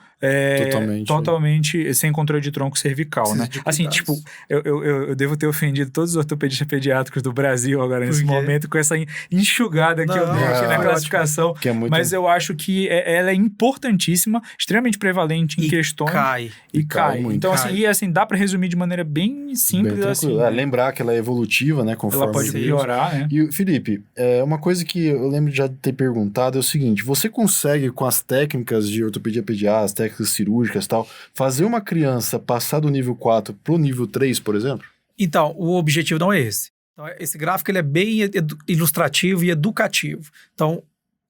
B: totalmente sem controle de tronco cervical, né? Assim, eu devo ter ofendido todos os ortopedistas pediátricos do Brasil agora, nesse momento, com essa enxugada que eu dei aqui na classificação. Mas eu acho que ela é importantíssima, extremamente prevalente em questões. E cai. Então, assim, dá pra resumir de maneira bem simples.
A: Bem
B: assim.
A: Lembrar que ela é evolutiva, né? Conforme
B: ela pode piorar, né?
A: E, Felipe, uma coisa que eu lembro de já ter perguntado é o seguinte: você consegue, com as técnicas de ortopedia pediátrica, as técnicas cirúrgicas e tal, fazer uma criança passar do nível 4 pro nível 3, por exemplo?
C: Então, o objetivo não é esse. Então, esse gráfico ele é bem ilustrativo e educativo. Então,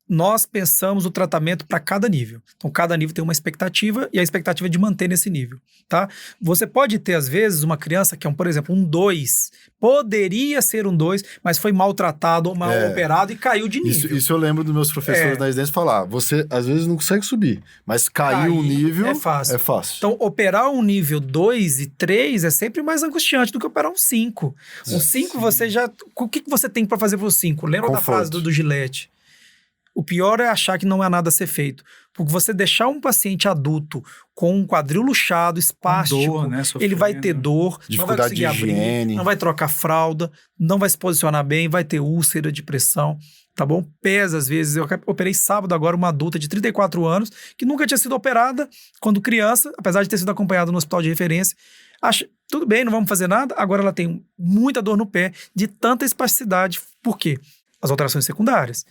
C: nós pensamos o tratamento para cada nível. Então, cada nível tem uma expectativa e a expectativa é de manter nesse nível, tá? Você pode ter, às vezes, uma criança que é, por exemplo, um 2. Poderia ser um 2, mas foi maltratado ou mal operado e caiu de nível.
A: Isso eu lembro dos meus professores na residência falar. Você, às vezes, não consegue subir, mas caiu um nível é fácil. Então, operar um nível 2 e 3 é sempre mais angustiante do que operar um 5. Um 5, você já... O que você tem para fazer pro 5? Lembra da frase do Gillette? O pior é achar que não há nada a ser feito. Porque você deixar um paciente adulto com um quadril luxado, espástico, dor, né? Ele vai ter dor, não vai conseguir abrir, não vai trocar fralda, não vai se posicionar bem, vai ter úlcera de pressão, tá bom? Pesa às vezes. Eu operei sábado agora uma adulta de 34 anos que nunca tinha sido operada quando criança, apesar de ter sido acompanhada no hospital de referência. Tudo bem, não vamos fazer nada. Agora ela tem muita dor no pé, de tanta espasticidade. Por quê? As alterações secundárias.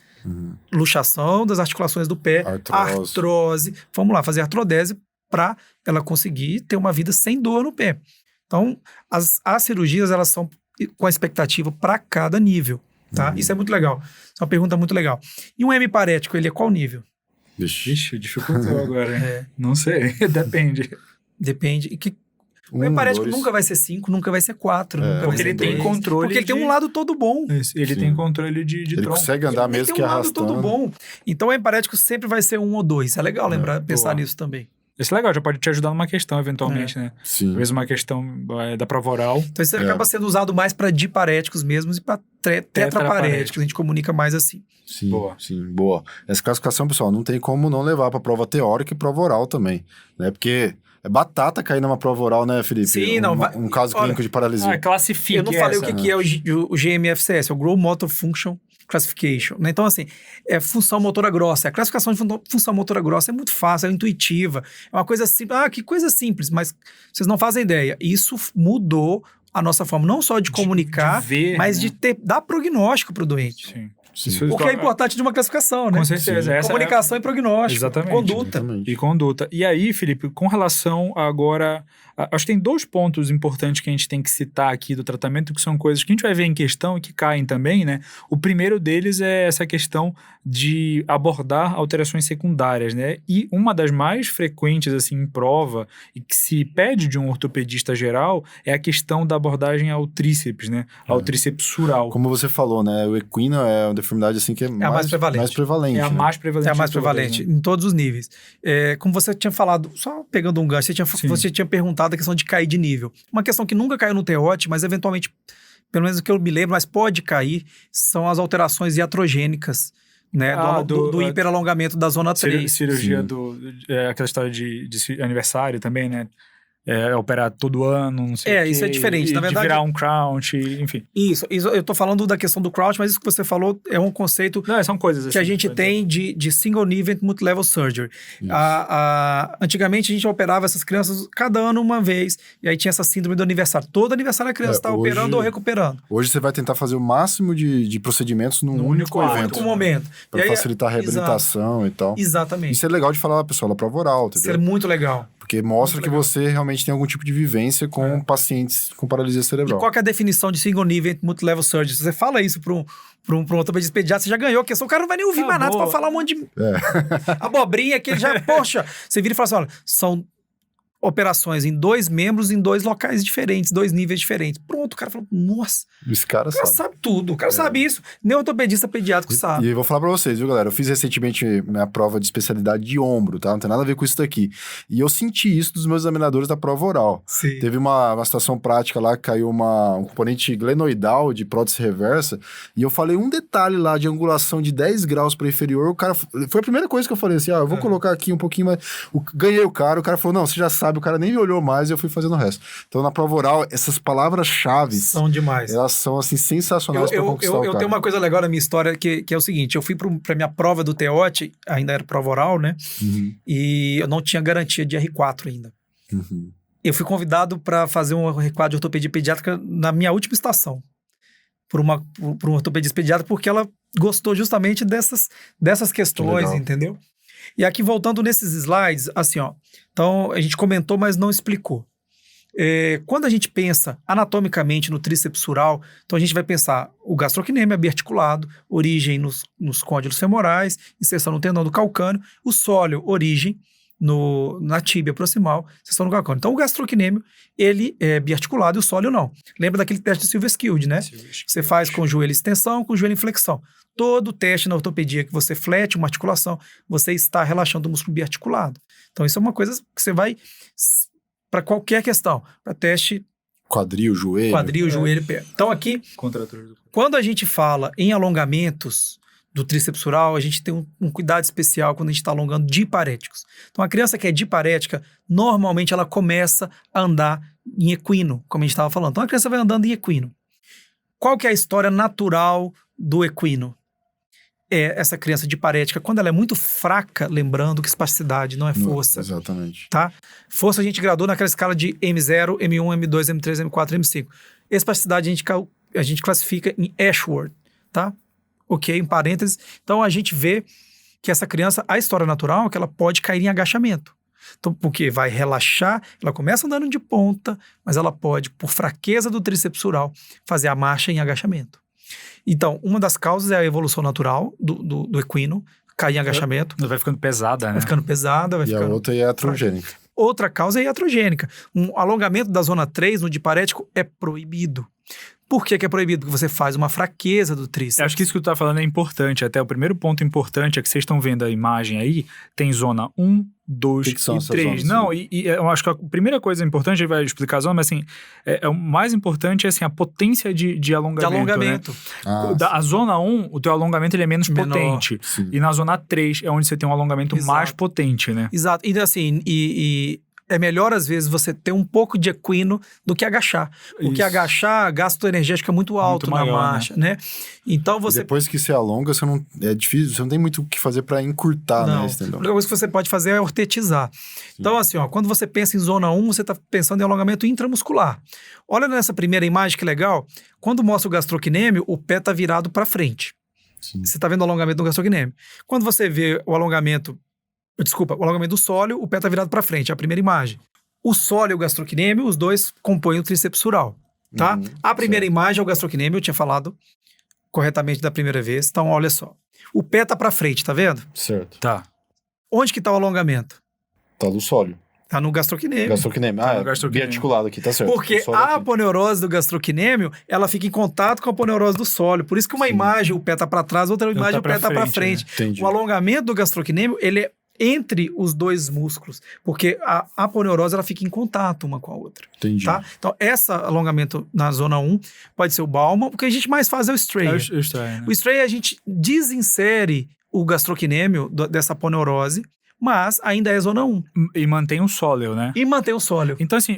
A: Luxação das articulações do pé, artrose. Vamos lá, fazer artrodese para ela conseguir ter uma vida sem dor no pé. Então, as cirurgias, elas são com a expectativa para cada nível, tá? Isso é muito legal. Isso é uma pergunta muito legal. E um hemiparético, ele é qual nível?
B: Vixe, dificultou agora. Não sei, depende.
C: Depende. O hemiparético nunca vai ser 5, nunca vai ser 4.
B: Porque ele tem controle.
C: Porque ele tem um lado todo bom.
B: Isso, ele tem controle de tronco.
A: Ele consegue andar mesmo que arrastando.
C: Ele tem um lado todo bom. Então o hemiparético sempre vai ser 1 ou 2. É legal pensar nisso também.
B: Isso é legal, já pode te ajudar numa questão, eventualmente, né?
A: Sim.
B: Às vezes uma questão da prova oral.
C: Então isso acaba sendo usado mais para diparéticos mesmos e para tetraparéticos. A gente comunica mais assim.
A: Sim, boa. Essa classificação, pessoal, não tem como não levar para prova teórica e prova oral também, né? Porque é batata cair numa prova oral, né, Felipe?
C: Sim,
A: um caso clínico de paralisia.
B: Classifica.
C: Eu não falei o que é o GMFCS, é o Grow Motor Function Classification, né? Então, assim, é função motora grossa. A classificação de função motora grossa é muito fácil, é intuitiva, é uma coisa simples. Que coisa simples, mas vocês não fazem ideia. Isso mudou a nossa forma, não só de comunicar, de ver, mas de dar prognóstico para o doente.
B: Sim.
C: O que é importante de uma classificação, né?
B: Com certeza.
C: Comunicação e prognóstico.
B: Exatamente.
C: Conduta.
B: E conduta. E aí, Felipe, com relação agora... Acho que tem 2 pontos importantes que a gente tem que citar aqui do tratamento, que são coisas que a gente vai ver em questão e que caem também, né? O primeiro deles é essa questão de abordar alterações secundárias, né? E uma das mais frequentes, assim, em prova, e que se pede de um ortopedista geral, é a questão da abordagem ao tríceps, né? Ao trícepsural.
A: Como você falou, né? O equino é uma deformidade assim que é
C: a mais prevalente.
A: Mais prevalente.
B: É a mais prevalente.
C: É a mais prevalente, em todos os níveis. Como você tinha falado, só pegando um gancho, você tinha perguntado a questão de cair de nível. Uma questão que nunca caiu no TEOT, mas eventualmente, pelo menos o que eu me lembro, mas pode cair, são as alterações iatrogênicas, né? Do hiperalongamento da zona 3.
B: Cirurgia aquela história de aniversário também, né? Operar todo ano, não sei o quê.
C: Isso é diferente, na verdade.
B: De virar um crouch, enfim.
C: Isso, eu tô falando da questão do crouch, mas isso que você falou é um conceito...
B: Não, são coisas
C: que a gente tem de single knee event multilevel surgery. Antigamente a gente operava essas crianças cada ano uma vez, e aí tinha essa síndrome do aniversário. Todo aniversário a criança está operando ou recuperando.
A: Hoje você vai tentar fazer o máximo de procedimentos num único evento.
C: Único momento.
A: Para facilitar a reabilitação e tal.
C: Exatamente.
A: Isso é legal de falar, pessoal, na prova oral, entendeu?
C: Isso é muito legal.
A: Porque mostra que você realmente tem algum tipo de vivência com pacientes com paralisia cerebral.
C: E qual que é a definição de single knee event multilevel surgery? Se você fala isso para um ortopedista pediatra, você já ganhou a questão. O cara não vai nem ouvir mais nada para falar um monte de abobrinha que ele já... Poxa, você vira e fala assim, olha, são operações em 2 membros, em 2 locais diferentes, 2 níveis diferentes. Pronto, o cara falou, nossa,
A: esse cara
C: sabe tudo, o cara sabe isso. Nem ortopedista pediátrico sabe.
A: E eu vou falar pra vocês, viu, galera? Eu fiz recentemente minha prova de especialidade de ombro, tá? Não tem nada a ver com isso daqui. E eu senti isso dos meus examinadores da prova oral.
C: Sim.
A: Teve uma situação prática lá, que caiu um componente glenoidal de prótese reversa, e eu falei um detalhe lá de angulação de 10 graus para inferior, o cara... Foi a primeira coisa que eu falei assim, eu vou colocar aqui um pouquinho mais... Ganhei o cara falou, não, você já sabe, o cara nem me olhou mais e eu fui fazendo o resto. Então, na prova oral, essas palavras-chave...
C: São demais.
A: Elas são, assim, sensacionais para conquistar o cara.
C: Eu tenho uma coisa legal na minha história, que é o seguinte, eu fui pra minha prova do TEOT, ainda era prova oral, né? E eu não tinha garantia de R4 ainda. Eu fui convidado para fazer um R4 de ortopedia pediátrica na minha última estação. Por um ortopedista pediatra, porque ela gostou justamente dessas questões, entendeu? E aqui, voltando nesses slides, assim, ó. Então, a gente comentou, mas não explicou. Quando a gente pensa anatomicamente no trícepsural, então a gente vai pensar o gastrocnêmio biarticulado, origem nos côndilos femorais, inserção no tendão do calcâneo, o sóleo, origem na tíbia proximal, inserção no calcâneo. Então, o gastrocnêmio, ele é biarticulado e o sóleo não. Lembra daquele teste de Silver-Skilled, né? Você faz com o joelho extensão, com o joelho em flexão. Todo teste na ortopedia que você flete uma articulação, você está relaxando o músculo biarticulado. Então, isso é uma coisa que você vai... para qualquer questão, para teste...
A: Quadril, joelho,
C: pé. Então aqui, quando a gente fala em alongamentos do trícepsural, a gente tem um cuidado especial quando a gente está alongando diparéticos. Então a criança que é diparética, normalmente ela começa a andar em equino, como a gente estava falando. Então a criança vai andando em equino. Qual que é a história natural do equino? Essa criança diparética, quando ela é muito fraca, lembrando que espasticidade não é força.
A: Exatamente.
C: Tá? Força a gente gradou naquela escala de M0, M1, M2, M3, M4, M5. Espasticidade a gente classifica em Ashworth, tá? Ok, em parênteses. Então a gente vê que essa criança, a história natural é que ela pode cair em agachamento. Então, porque vai relaxar, ela começa andando de ponta, mas ela pode, por fraqueza do trícepsural, fazer a marcha em agachamento. Então, uma das causas é a evolução natural do equino, cair em agachamento.
B: Vai ficando pesada, né?
C: Vai ficando pesada, vai ficando...
A: E a outra é iatrogênica.
C: Outra causa é iatrogênica. Um alongamento da zona 3 no diparético é proibido. Por que é proibido? Porque você faz uma fraqueza do tríceps.
B: Eu acho que isso que tu tá falando é importante. Até o primeiro ponto importante é que vocês estão vendo a imagem aí, tem zona 1, 2 e 3. Não, e eu acho que a primeira coisa importante, ele vai explicar a zona, mas assim, o mais importante é assim, a potência de alongamento.
C: De alongamento.
B: Né? A zona 1, o teu alongamento ele é menos potente.
A: Sim.
B: E na zona 3 é onde você tem um alongamento mais potente, né?
C: Exato. E assim, é melhor, às vezes, você ter um pouco de equino do que agachar. Porque agachar, gasto energético é muito alto muito maior, na marcha, né? Então você...
A: E depois que você alonga, é difícil, você não tem muito o que fazer para encurtar, né?
C: A única coisa que você pode fazer é ortetizar. Sim. Então, assim, quando você pensa em zona 1, você está pensando em alongamento intramuscular. Olha nessa primeira imagem, que legal. Quando mostra o gastrocnêmio, o pé está virado para frente. Sim. Você está vendo o alongamento do gastrocnêmio. Quando você vê o alongamento do sóleo, o pé está virado para frente, é a primeira imagem. O sóleo e o gastrocnêmio, os dois compõem o trícepsural, tá? A primeira imagem é o gastrocnêmio, eu tinha falado corretamente da primeira vez. Então, olha só. O pé tá para frente, tá vendo?
A: Certo.
B: Tá.
C: Onde que tá o alongamento?
A: Tá do sóleo.
C: Tá no gastrocnêmio.
A: Gastrocnêmio. Biarticulado aqui, tá certo.
C: Porque a aponeurose do gastrocnêmio, ela fica em contato com a aponeurose do sóleo. Por isso que uma imagem o pé tá para trás, outra imagem o pé tá para frente.
A: Né?
C: O alongamento do gastrocnêmio, ele é entre os dois músculos, porque a aponeurose ela fica em contato uma com a outra.
A: Entendi.
C: Tá? Então, esse alongamento na zona 1 pode ser o Baumann, o que a gente mais faz é o Strayer.
B: Né?
C: O Strayer a gente desinsere o gastrocnêmio dessa aponeurose, mas ainda é zona 1.
B: E mantém o sóleo, né?
C: E mantém o sóleo.
B: Então, assim,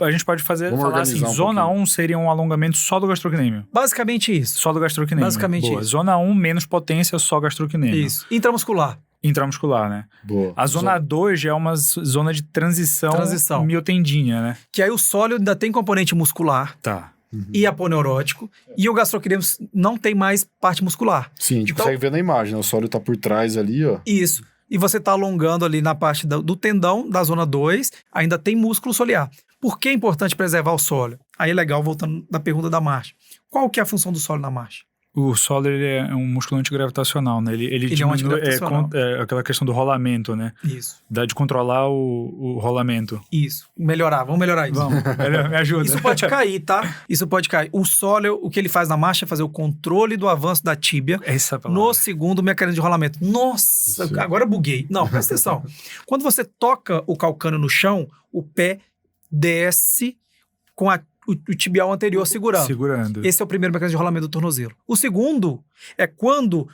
B: a gente pode falar assim, zona 1 seria um alongamento só do gastrocnêmio.
C: Basicamente isso.
B: Só do gastrocnêmio.
C: Basicamente isso.
B: Zona 1, menos potência, só gastrocnêmio.
C: Isso. Intramuscular.
B: Intramuscular, né?
A: Boa.
B: A zona 2 já é uma zona de transição. Miotendinha, né?
C: Que aí o sóleo ainda tem componente muscular.
B: Tá.
C: E aponeurótico. E o gastrocnêmio não tem mais parte muscular.
A: Sim, a gente consegue ver na imagem, né? O sólio tá por trás ali, ó.
C: Isso. E você tá alongando ali na parte do tendão da zona 2, ainda tem músculo soliar. Por que é importante preservar o sólio? Aí é legal, voltando da pergunta da marcha. Qual que é a função do sólio na marcha?
B: O sólio ele é um músculo antigravitacional, né? Ele diminui,
C: é um antigravitacional.
B: Aquela questão do rolamento, né?
C: Isso.
B: Dá de controlar o rolamento.
C: Isso. Vamos melhorar isso.
B: Vamos, me ajuda.
C: Isso pode cair, tá? Isso pode cair. O sólio, o que ele faz na marcha é fazer o controle do avanço da tíbia no segundo mecanismo de rolamento. Nossa, agora eu buguei. Não, presta atenção. Quando você toca o calcâneo no chão, o pé desce com o tibial anterior segurando. Esse é o primeiro mecanismo de rolamento do tornozelo. O segundo é quando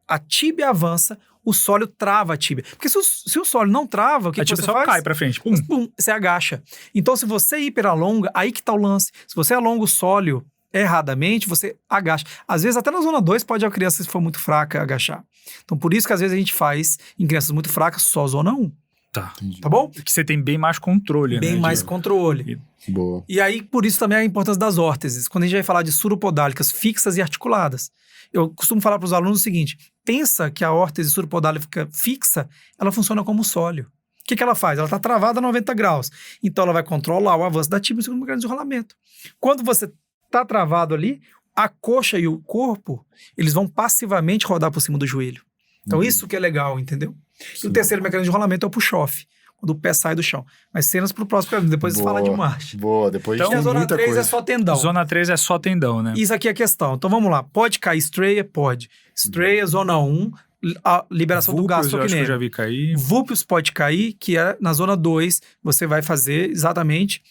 C: a tíbia avança, o sólio trava a tíbia. Porque se o sólio não trava, o que,
B: a
C: que você
B: só
C: faz?
B: Cai pra frente.
C: Pum, você agacha. Então, se você hiperalonga, aí que tá o lance. Se você alonga o sólio erradamente, você agacha. Às vezes, até na zona 2, pode a criança, se for muito fraca, agachar. Então, por isso que às vezes a gente faz, em crianças muito fracas, só zona 1.
B: Tá.
C: Tá bom?
B: Que você tem bem mais controle,
C: bem mais controle.
A: Boa.
C: E aí, por isso também a importância das órteses. Quando a gente vai falar de suropodálicas fixas e articuladas, eu costumo falar para os alunos o seguinte: pensa que a órtese suropodálica fixa, ela funciona como sólio. O que ela faz? Ela está travada a 90 graus. Então, ela vai controlar o avanço da tíbia e o segundo mecanismo de rolamento. Quando você está travado ali, a coxa e o corpo, eles vão passivamente rodar por cima do joelho. Então, isso que é legal, entendeu? Sim. E o terceiro mecanismo de rolamento é o push-off, quando o pé sai do chão. Mas cenas pro próximo programa, depois você fala de marcha.
A: Boa, depois
C: então,
A: tem
C: a zona 3
A: coisa.
C: é só tendão.
B: Zona 3 é só tendão, né?
C: Isso aqui é a questão. Então vamos lá. Pode cair Strayer? Pode. Strayer, zona 1, a liberação do gastrocnêmio.
B: Acho que eu já vi cair.
C: Vulpius pode cair, que é na zona 2, você vai fazer exatamente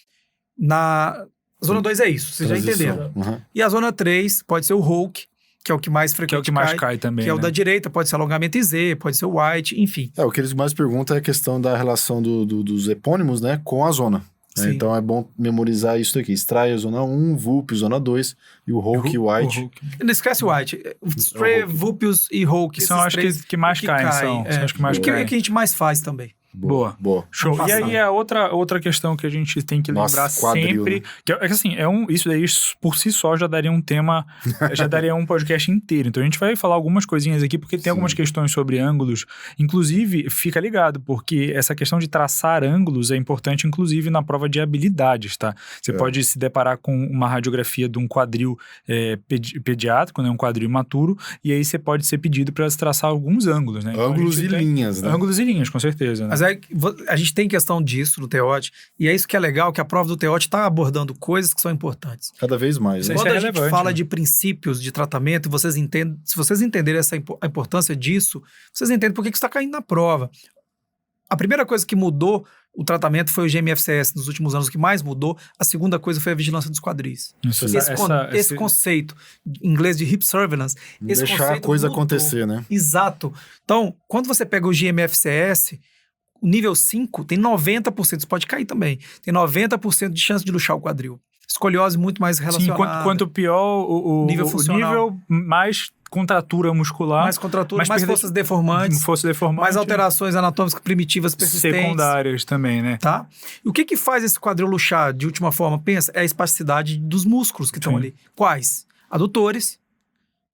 C: na... Zona 2 é isso, vocês já entenderam.
A: Uhum.
C: E a zona 3 pode ser o Hulk, que é o que mais frequente
B: que é o que mais cai também,
C: que é o
B: né?
C: da direita, pode ser alongamento IZ, pode ser o White, enfim.
A: O que eles mais perguntam é a questão da relação dos epônimos, né, com a zona. Então é bom memorizar isso daqui. Strayer, zona 1, Vulpius, zona 2, e o Hulk e o White.
C: Não esquece o White. Strayer, Vulpius e Hulk.
B: São acho que mais caem. Acho que mais caem.
C: É o que a gente mais faz também.
B: Boa. Show. E aí a outra questão que a gente tem que lembrar sempre, né? Que é assim, isso daí por si só já daria um tema, já daria um podcast inteiro. Então a gente vai falar algumas coisinhas aqui, porque tem algumas questões sobre ângulos. Inclusive, fica ligado, porque essa questão de traçar ângulos é importante, inclusive, na prova de habilidades, tá? Você pode se deparar com uma radiografia de um quadril pediátrico, né? Um quadril imaturo, e aí você pode ser pedido para traçar alguns ângulos, né?
A: Ângulos e linhas, né?
B: Ângulos e linhas, com certeza, né?
C: Mas a gente tem questão disso no TEOT, e é isso que é legal, que a prova do TEOT está abordando coisas que são importantes.
A: Cada vez mais.
C: Né? Quando a gente fala de princípios de tratamento, se vocês entenderem a importância disso, vocês entendem por que isso está caindo na prova. A primeira coisa que mudou o tratamento foi o GMFCS nos últimos anos, o que mais mudou. A segunda coisa foi a vigilância dos quadris. Esse conceito, em inglês de hip surveillance,
A: deixar a coisa acontecer, né?
C: Exato. Então, quando você pega o GMFCS, o nível 5 tem 90%, isso pode cair também, tem 90% de chance de luxar o quadril. Escoliose muito mais relacionada.
B: Sim, quanto pior o nível mais contratura muscular.
C: Mais contratura, mais forças deformantes. Mais alterações anatômicas primitivas persistentes.
B: Secundárias também, né?
C: Tá? E o que faz esse quadril luxar de última forma? Pensa, é a espasticidade dos músculos que estão ali. Quais? Adutores,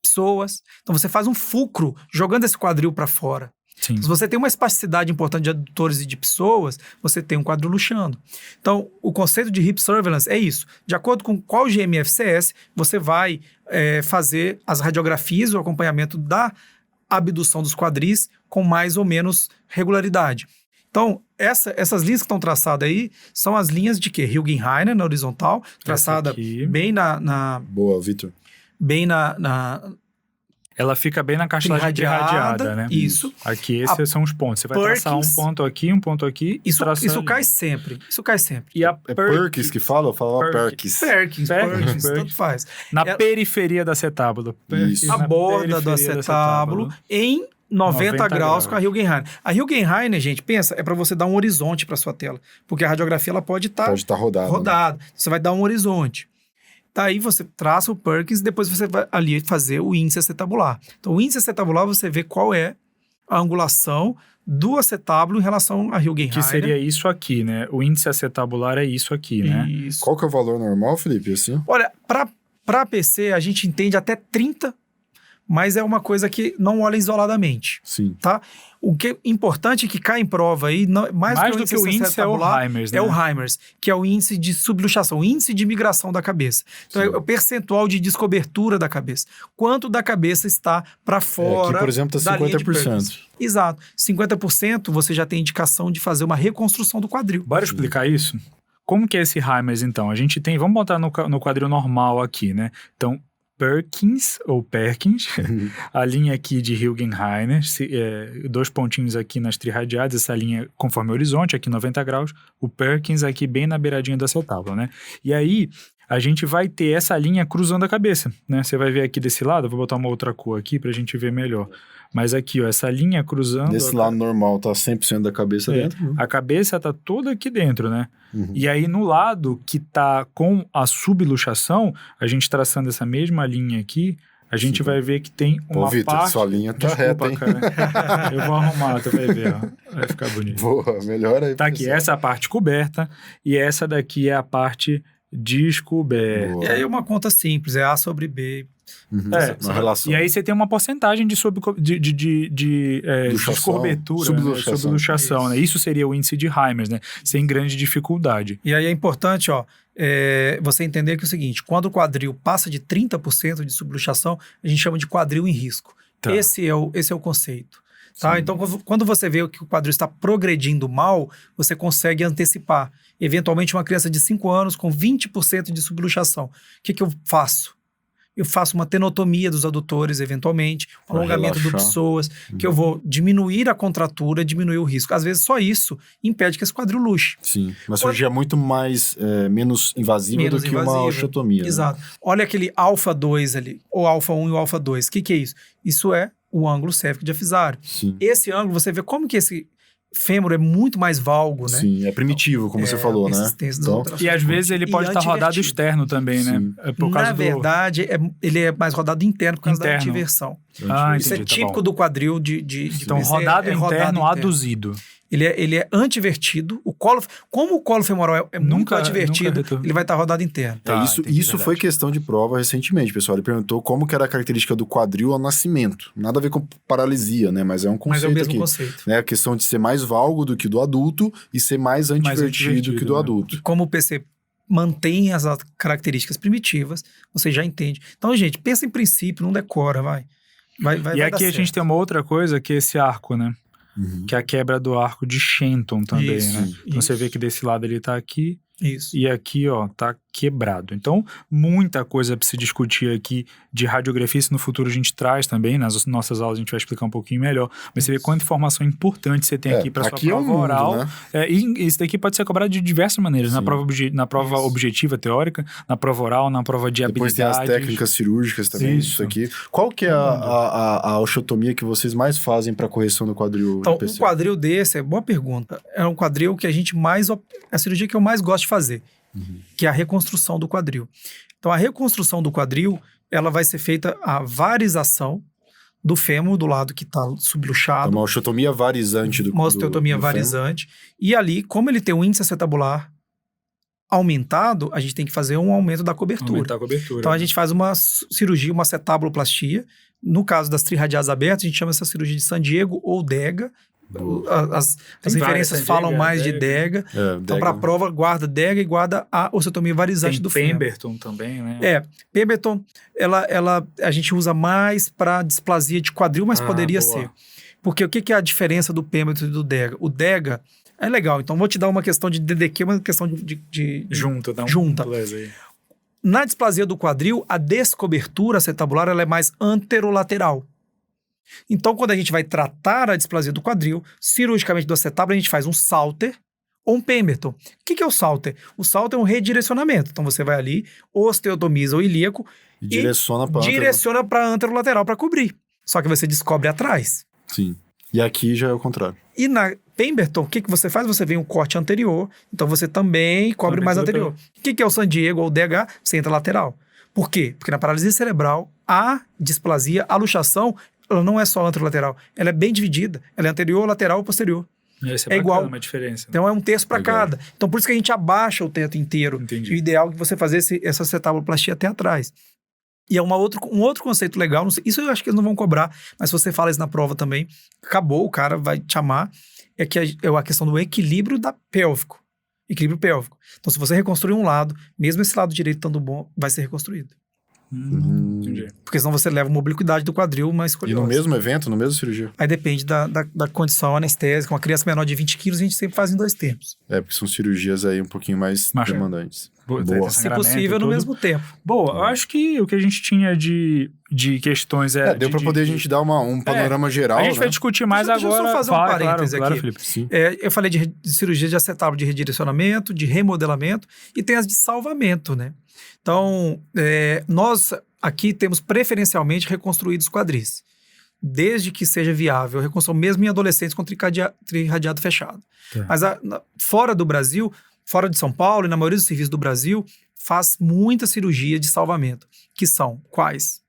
C: psoas. Então você faz um fulcro jogando esse quadril para fora.
B: Sim.
C: Se você tem uma espasticidade importante de adutores e de psoas, você tem um quadril luxando. Então, o conceito de hip surveillance é isso. De acordo com qual GMFCS, você vai fazer as radiografias, o acompanhamento da abdução dos quadris com mais ou menos regularidade. Então, essas linhas que estão traçadas aí são as linhas de quê? Hülgenheim, na horizontal, traçada bem na...
A: Boa, Vitor.
C: Bem
B: Ela fica bem na cartilagem irradiada, né?
C: Isso.
B: Aqui, esses são os pontos. Você vai traçar um ponto aqui.
C: Isso cai sempre.
B: E a
A: Perkins que fala? Eu falava Perkins.
C: Perkins, tanto faz.
B: Na periferia da acetábulo.
A: Isso.
C: A borda do acetábulo em 90 graus com a Hülgenheim. A Hülgenheim, gente, pensa, é para você dar um horizonte para sua tela. Porque a radiografia ela pode estar rodada. Né? Você vai dar um horizonte. Daí você traça o Perkins e depois você vai ali fazer o índice acetabular. Então, o índice acetabular você vê qual é a angulação do acetábulo em relação a Hülgenheim.
B: Que seria isso aqui, né? O índice acetabular é isso aqui, né?
C: Isso.
A: Qual que é o valor normal, Felipe? Assim?
C: Olha, para PC a gente entende até 30, mas é uma coisa que não olha isoladamente.
A: Sim.
C: Tá? O que é importante é que cai em prova aí, mais do que o índice
B: é o Heimers, né?
C: É o Heimers, que é o índice de subluxação, o índice de migração da cabeça. Então, é o percentual de descobertura da cabeça. Quanto da cabeça está para fora.
A: Aqui, por exemplo, está 50%.
C: Exato. 50% você já tem indicação de fazer uma reconstrução do quadril.
B: Bora explicar isso? Como que é esse Heimers, então? A gente tem, vamos botar no quadril normal aqui, né? Então, Perkins, a linha aqui de Hülgenheim, 2 pontinhos aqui nas trirradiadas, essa linha conforme o horizonte, aqui 90 graus, o Perkins aqui bem na beiradinha da acetábulo, né? E aí, a gente vai ter essa linha cruzando a cabeça, né? Você vai ver aqui desse lado, eu vou botar uma outra cor aqui pra gente ver melhor. Mas aqui, ó, essa linha cruzando...
A: Desse lado normal, tá 100% da cabeça dentro. Né?
B: A cabeça tá toda aqui dentro, né?
A: Uhum.
B: E aí, no lado que tá com a subluxação, a gente traçando essa mesma linha aqui, a gente vai ver que tem uma
A: Vitor,
B: parte...
A: sua linha tá reta, hein?
B: Cara. Eu vou arrumar, tu vai ver, ó. Vai ficar bonito.
A: Boa, melhor aí.
B: Tá aqui, essa é a parte coberta e essa daqui é a parte descoberta.
A: Boa.
C: E aí uma conta simples, é A sobre B.
A: Uma relação.
B: E aí você tem uma porcentagem de descobertura, subluxação, né? Isso seria o índice de Heimers, né? Sem grande dificuldade.
C: E aí é importante, você entender que é o seguinte, quando o quadril passa de 30% de subluxação, a gente chama de quadril em risco.
B: Tá.
C: Esse é o conceito. Tá? Então, quando você vê que o quadril está progredindo mal, você consegue antecipar. Eventualmente, uma criança de 5 anos com 20% de subluxação. O que eu faço? Eu faço uma tenotomia dos adutores, eventualmente, alongamento do psoas, que eu vou diminuir a contratura, diminuir o risco. Às vezes, só isso impede que esse quadril luxe.
A: Sim, uma cirurgia muito mais, menos invasiva do que uma osteotomia.
C: Exato. Né? Olha aquele alfa 2 ali, ou alfa 1 e o alfa 2. O que é isso? Isso é o ângulo cévico diafisário.
A: Sim.
C: Esse ângulo, você vê como que esse fêmur é muito mais valgo, né?
A: Sim, é primitivo, como você falou, né?
C: Então,
B: e às vezes ele pode estar rodado externo também, né?
C: Por causa Na verdade, ele é mais rodado interno por causa da antiversão. Isso é típico do quadril
B: Então, rodado interno aduzido.
C: Ele é antivertido. Como o colo femoral é muito antivertido, ele vai estar rodado interno.
A: Isso foi questão de prova recentemente, pessoal. Ele perguntou como que era a característica do quadril ao nascimento. Nada a ver com paralisia, né? Mas é um conceito.
C: Mas é o mesmo
A: aqui,
C: conceito.
A: Né? A questão de ser mais valgo do que do adulto e ser mais antivertido que do adulto.
C: E como o PC mantém as características primitivas, você já entende. Então, gente, pensa em princípio, não decora, vai
B: e aqui a gente tem uma outra coisa, que é esse arco, né? Que é a quebra do arco de Shenton também, né? Então você vê que desse lado ele tá aqui e aqui, ó, tá quebrado. Então, muita coisa para se discutir aqui de radiografia, isso no futuro a gente traz também, nas nossas aulas a gente vai explicar um pouquinho melhor, mas você vê quanta informação importante você tem aqui para sua prova oral. Né? E isso daqui pode ser cobrado de diversas maneiras, na prova objetiva, teórica, na prova oral, na prova de habilidades.
A: Depois tem as técnicas cirúrgicas também, isso aqui. Qual que é a osteotomia que vocês mais fazem para correção do quadril?
C: Então, um quadril desse, boa pergunta, é um quadril que a cirurgia que eu mais gosto de fazer, que é a reconstrução do quadril. Então, a reconstrução do quadril, ela vai ser feita a varização do fêmur, do lado que está subluxado.
A: Uma osteotomia varizante
C: Uma osteotomia varizante. E ali, como ele tem um índice acetabular aumentado, a gente tem que fazer um aumento da cobertura.
B: Aumentar a cobertura.
C: Então, a gente faz uma cirurgia, uma acetabuloplastia. No caso das trirradiadas abertas, a gente chama essa cirurgia de San Diego ou DEGA. As referências falam mais de DEGA. Então, para a prova, guarda DEGA e guarda a osteotomia varizante do fêmur.
B: Pemberton também, né?
C: Pemberton, a gente usa mais para displasia de quadril, mas poderia ser. Porque o que é a diferença do Pemberton e do DEGA? O DEGA, É legal. Então, vou te dar uma questão de DDQ, uma questão de
B: Junta, dá um
C: junta.
B: aí.
C: Na displasia do quadril, a descobertura acetabular ela é mais anterolateral. Então, quando a gente vai tratar a displasia do quadril, cirurgicamente do acetábulo, a gente faz um Salter ou um Pemberton. O que é o Salter? O Salter é um redirecionamento. Então, você vai ali, osteotomiza o ilíaco
A: E direciona
C: para anterolateral para cobrir. Só que você descobre atrás.
A: Sim. E aqui já é o contrário.
C: E na Pemberton, o que você faz? Você vem um corte anterior, então você também cobre mais anterior. O que é o San Diego ou o DH? Você entra lateral. Por quê? Porque na paralisia cerebral, a displasia, a luxação, ela não é só anterolateral, ela é bem dividida. Ela é anterior, lateral ou posterior.
B: É
C: igual.
B: Uma diferença.
C: Então é um terço para cada. Então por isso que a gente abaixa o teto inteiro.
B: Entendi.
C: E o ideal é que você fazer essa acetabuloplastia até atrás. E é um outro conceito legal, isso eu acho que eles não vão cobrar, mas se você fala isso na prova também, acabou, o cara vai te chamar, é a questão do equilíbrio pélvico. Equilíbrio pélvico. Então, se você reconstruir um lado, mesmo esse lado direito estando bom, vai ser reconstruído.
B: Entendi.
C: Porque senão você leva uma obliquidade do quadril, uma escoliose.
A: E no mesmo evento, no mesmo cirurgia?
C: Aí depende da condição anestésica. Uma criança menor de 20 quilos, a gente sempre faz em 2 tempos.
A: Porque são cirurgias aí um pouquinho mais demandantes.
B: Boa.
C: Se possível, no mesmo tempo.
B: Boa, eu acho que o que a gente tinha de questões
A: deu para poder a gente dar um panorama geral,
B: a gente vai discutir mais agora.
C: Deixa eu só fazer um parêntese
B: claro,
C: aqui.
B: Felipe.
A: Sim.
C: Eu falei de cirurgia de acetábulo de redirecionamento, de remodelamento e tem as de salvamento, né? Então, nós aqui temos preferencialmente reconstruídos quadris. Desde que seja viável, reconstrução mesmo em adolescentes com trirradiado fechado.
B: Tá.
C: Mas fora do Brasil, fora de São Paulo e na maioria dos serviços do Brasil, faz muita cirurgia de salvamento. Que são quais?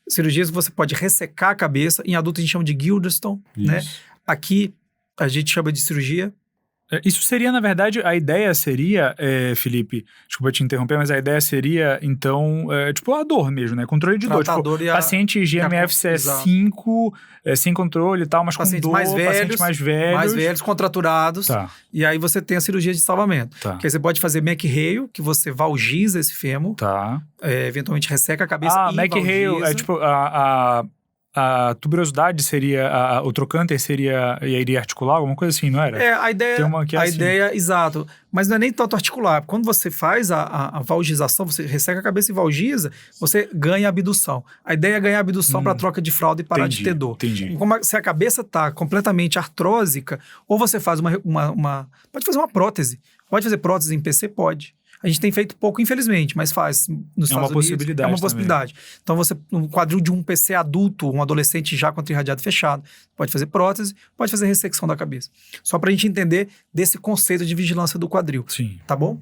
C: Cirurgias que você pode ressecar a cabeça. Em adulto a gente chama de Gilderston, né? Aqui a gente chama de cirurgia.
B: Isso seria, na verdade, a ideia seria, Felipe, desculpa te interromper, mas a ideia seria, então, tipo a dor mesmo, né? Controle de dor. Tipo, paciente GMFCE5, sem controle e tal, mas
C: pacientes
B: com dor,
C: pacientes
B: mais velhos,
C: contraturados.
B: Tá.
C: E aí você tem a cirurgia de salvamento.
B: Tá.
C: Que aí você pode fazer McHale, que você valgiza esse fêmur.
B: Tá.
C: Eventualmente resseca a cabeça e
B: McHale é tipo a tuberosidade seria, o trocânter iria articular, alguma coisa assim, não era?
C: A ideia, ideia, exato. Mas não é nem tanto articular. Quando você faz a valgização, você resseca a cabeça e valgiza, você ganha abdução. A ideia é ganhar abdução para troca de fralda e parar de ter dor.
B: Entendi.
C: Se a cabeça está completamente artrósica, ou você faz pode fazer uma prótese. Pode fazer prótese em PC? Pode. A gente tem feito pouco, infelizmente, mas faz nos Estados Unidos. É uma possibilidade. Então, um quadril de um PC adulto, um adolescente já com trirradiado fechado, pode fazer prótese, pode fazer ressecção da cabeça. Só pra gente entender desse conceito de vigilância do quadril.
B: Sim.
C: Tá bom?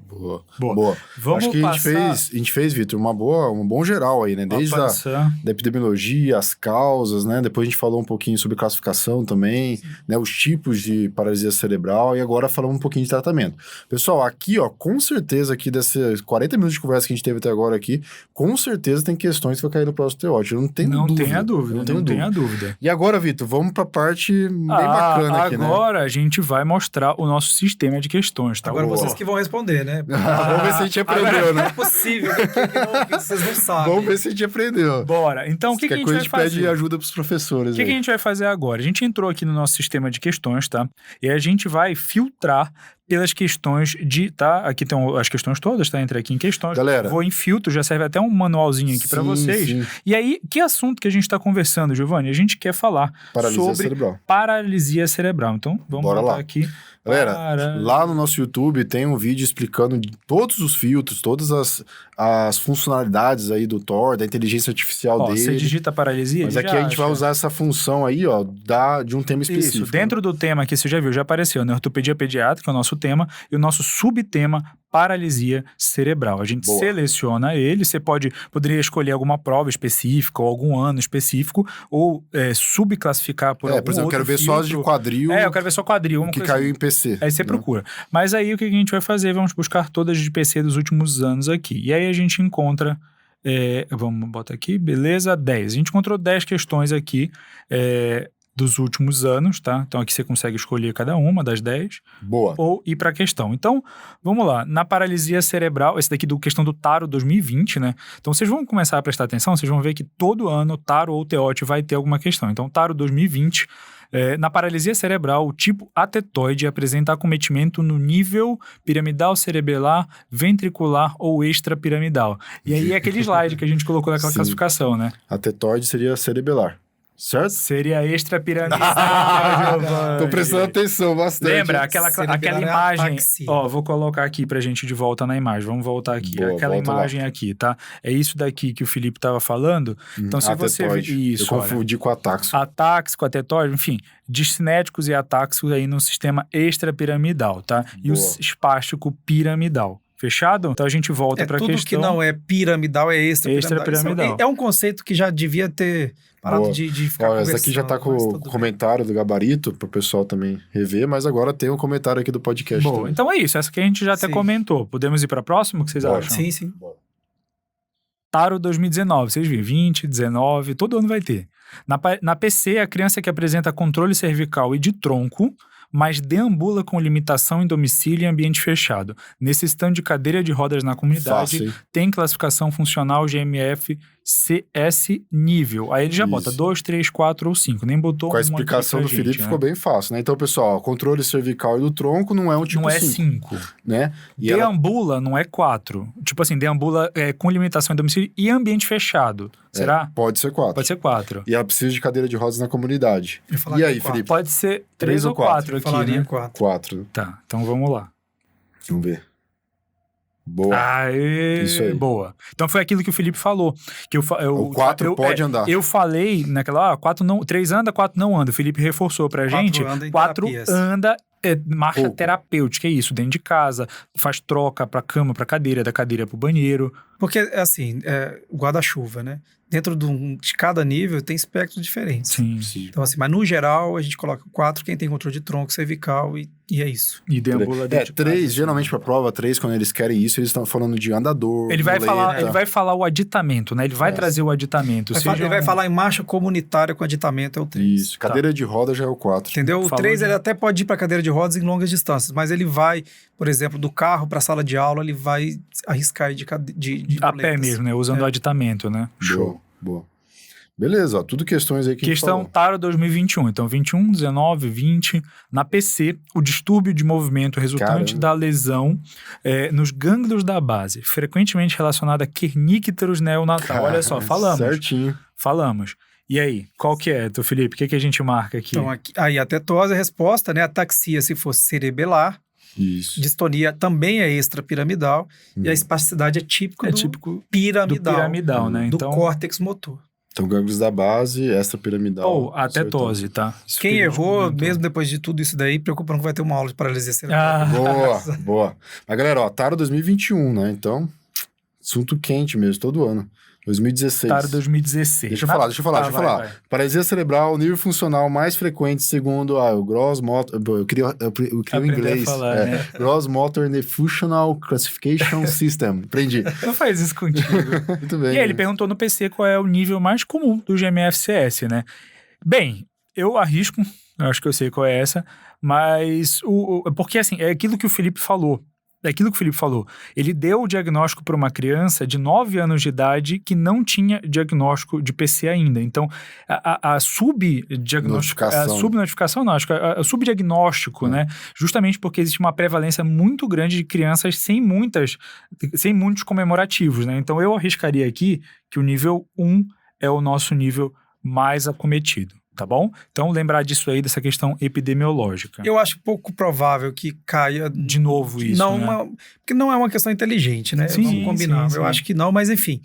A: Boa.
B: Vamos
A: Acho que
B: passar...
A: a gente fez, Vitor, um bom geral aí, né? Desde da epidemiologia, as causas, né? Depois a gente falou um pouquinho sobre classificação também, né? Os tipos de paralisia cerebral e agora falamos um pouquinho de tratamento. Pessoal, aqui, com certeza aqui desses 40 minutos de conversa que a gente teve até agora aqui, com certeza tem questões que vai cair no próximo teótipo. Não tenho dúvida. E agora, Vitor, vamos pra parte bem bacana aqui, né?
B: Agora a gente vai mostrar o nosso sistema de questões, tá?
C: Agora vocês que vão responder, né?
A: Vamos ver se a gente aprendeu, né?
C: Não é possível, que vocês não sabem.
A: Vamos ver se a gente aprendeu.
B: Bora. Então, o que a gente vai fazer?
A: Pede ajuda pros professores.
B: O que a gente vai fazer agora? A gente entrou aqui no nosso sistema de questões, tá? E a gente vai filtrar pelas questões tá? Aqui estão as questões todas, tá? Entra aqui em questões.
A: Galera.
B: Vou em filtro, já serve até um manualzinho aqui para vocês. Sim. E aí, que assunto que a gente tá conversando, Giovanni? A gente quer falar sobre paralisia cerebral. Então, vamos botar aqui.
A: Galera, lá no nosso YouTube tem um vídeo explicando todos os filtros, todas as funcionalidades aí do Thor, da inteligência artificial dele.
B: Você digita paralisia,
A: mas aqui a gente vai usar essa função aí, de um tema específico.
B: Isso, dentro do tema que você já viu, já apareceu, né? Ortopedia pediátrica, é o nosso tema, e o nosso subtema, paralisia cerebral. A gente seleciona ele, você poderia escolher alguma prova específica ou algum ano específico, ou subclassificar por algum
A: por exemplo, eu quero ver
B: filtro.
A: Só as de quadril.
B: Eu quero ver só quadril.
A: Que caiu em PC.
B: Aí você procura. Mas aí o que a gente vai fazer? Vamos buscar todas de PC dos últimos anos aqui. E aí a gente encontra... vamos botar aqui, beleza, 10. A gente encontrou 10 questões aqui dos últimos anos, tá? Então aqui você consegue escolher cada uma das 10.
A: Boa.
B: Ou ir para a questão. Então, vamos lá. Na paralisia cerebral, esse daqui questão do Taro 2020, né? Então vocês vão começar a prestar atenção, vocês vão ver que todo ano o Taro ou o TEOT vai ter alguma questão. Então, Taro 2020, Na paralisia cerebral, o tipo atetoide apresenta acometimento no nível piramidal, cerebelar, ventricular ou extrapiramidal. E aí é aquele slide que a gente colocou naquela classificação, né?
A: Atetoide seria cerebelar. Certo?
B: Seria extrapiramidal.
A: Tô prestando atenção bastante.
B: Lembra aquela imagem? Ó, vou colocar aqui pra gente de volta na imagem. Vamos voltar aqui.
A: Boa,
B: aquela imagem lá. Aqui, tá? É isso daqui que o Felipe tava falando. Então, se você ver isso,
A: eu confundi com atáxico.
B: Atáxico, atetóide, enfim, discinéticos e atáxicos aí no sistema extrapiramidal, tá? E o espástico piramidal. Fechado? Então a gente volta para a questão.
C: Tudo que não é piramidal é extrapiramidal. É um conceito que já devia ter parado de ficar conversando.
A: Essa aqui já tá com o comentário do gabarito para o pessoal também rever, mas agora tem um comentário aqui do podcast.
B: Boa, também. Então é isso. Essa aqui a gente já até comentou. Podemos ir para a próxima? O que vocês acham?
C: Sim.
B: Taro 2019, vocês viram? 20, 19, todo ano vai ter. Na PC, a criança que apresenta controle cervical e de tronco, mas deambula com limitação em domicílio e ambiente fechado, necessitando de cadeira de rodas na comunidade, tem classificação funcional GMF CS nível. Aí ele já bota 2, 3, 4 ou 5, nem botou
A: com a explicação do Felipe ficou bem fácil, né? Então, pessoal, controle cervical e do tronco não é um tipo 5. Não é 5. Né? E
B: deambula não é 4. Tipo assim, deambula com limitação em domicílio e ambiente fechado. Será?
A: Pode ser 4.
B: Pode ser 4.
A: E ela precisa de cadeira de rodas na comunidade. E aí, Felipe?
B: Pode ser 3 ou 4 aqui, né?
A: 4.
B: Tá, então vamos lá.
A: Vamos ver. Boa.
B: Isso aí. Boa. Então foi aquilo que o Felipe falou. Que
A: o 4 pode andar.
B: Eu falei naquela, 3 anda, 4 não anda. O Felipe reforçou pra gente. 4 anda marcha terapêutica, é isso, dentro de casa, faz troca pra cama, pra cadeira, da cadeira pro banheiro.
C: Porque, assim, guarda-chuva, né? Dentro de cada nível tem espectros diferentes.
B: Sim.
C: Então, assim, mas no geral, a gente coloca 4, quem tem controle de tronco, cervical e é isso.
B: E deambula dentro de
A: 3,
B: casa,
A: geralmente pra prova, 3, quando eles querem isso, eles estão falando de andador,
B: ele vai falar o aditamento, né? Ele vai trazer o aditamento.
C: Ele vai falar em marcha comunitária com aditamento, é o 3.
A: Isso, cadeira de roda já é o 4.
C: Entendeu? O 3, ele até pode ir pra cadeira de rodas em longas distâncias, mas ele vai, por exemplo, do carro pra sala de aula, ele vai arriscar de
B: a pé mesmo, né? Usando o aditamento, né?
A: Show. Boa. Beleza, ó, tudo questões aí que
B: Questão Taro 2021. Então, 21, 19, 20. Na PC, o distúrbio de movimento resultante da lesão nos gânglios da base, frequentemente relacionado a kernícteros neonatal. Olha só, falamos.
A: Certinho.
B: Falamos. E aí, qual que é, Felipe? O que a gente marca aqui?
C: Então, aí a tetose é a resposta, né? Ataxia, se fosse cerebelar.
A: Isso.
C: Distonia também é extrapiramidal. E a espasticidade é típico piramidal.
B: Do piramidal, né?
C: Do córtex motor.
A: Então, gânglios da base, extrapiramidal.
B: Ou a tetose, tá?
C: Quem errou, mesmo depois de tudo isso daí, preocupa não que vai ter uma aula de paralisia cerebral.
A: Boa. Mas, galera, ó, Taro 2021, né? Então, assunto quente mesmo, todo ano. 2016.
B: Taro 2016.
A: Deixa eu falar.
B: Vai.
A: Paralisia cerebral, o nível funcional mais frequente, segundo o Gross Motor... Eu queria o inglês.
B: Né?
A: Gross Motor Functional Classification System. Aprendi.
B: Não faz isso contigo.
A: Muito bem.
B: E aí ele perguntou no PC qual é o nível mais comum do GMFCS, né? Bem, eu arrisco, eu acho que eu sei qual é essa, mas... porque, assim, é aquilo que o Felipe falou. Ele deu o diagnóstico para uma criança de 9 anos de idade que não tinha diagnóstico de PC ainda. Então, a subdiagnóstico, né? Justamente porque existe uma prevalência muito grande de crianças sem muitos comemorativos, né? Então, eu arriscaria aqui que o nível 1 é o nosso nível mais acometido. Tá bom? Então, lembrar disso aí, dessa questão epidemiológica.
C: Eu acho pouco provável que caia...
B: De novo isso,
C: porque não é uma questão inteligente, né? Vamos combinar. Eu acho que não, mas enfim...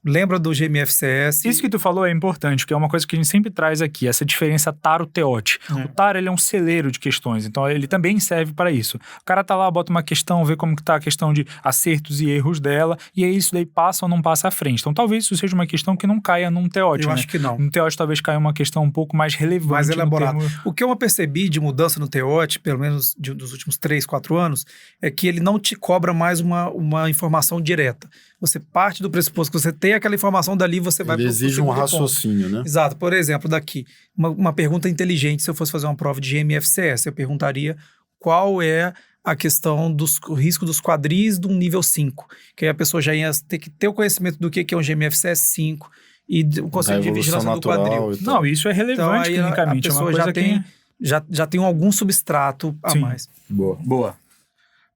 C: Lembra do GMFCS?
B: Isso que tu falou é importante, porque é uma coisa que a gente sempre traz aqui, essa diferença Taro-Teote. O Taro, ele é um celeiro de questões, então ele também serve para isso. O cara tá lá, bota uma questão, vê como que tá a questão de acertos e erros dela, e aí isso daí passa ou não passa à frente. Então talvez isso seja uma questão que não caia num Teote,
C: Eu acho que não.
B: No Teote talvez caia uma questão um pouco mais relevante.
C: Mais elaborada. O que eu percebi de mudança no Teote, pelo menos dos últimos 3, 4 anos, é que ele não te cobra mais uma informação direta. Você parte do pressuposto que você tem aquela informação, dali você vai...
A: Ele exige um raciocínio, né?
C: Exato. Por exemplo, daqui, uma pergunta inteligente, se eu fosse fazer uma prova de GMFCS, eu perguntaria qual é a questão do risco dos quadris de um nível 5. Que aí a pessoa já ia ter que ter o conhecimento do que é um GMFCS 5 e o conceito de vigilância do quadril.
B: Não, isso é relevante
C: então,
B: clinicamente.
C: A pessoa já tem algum substrato a mais.
B: Boa.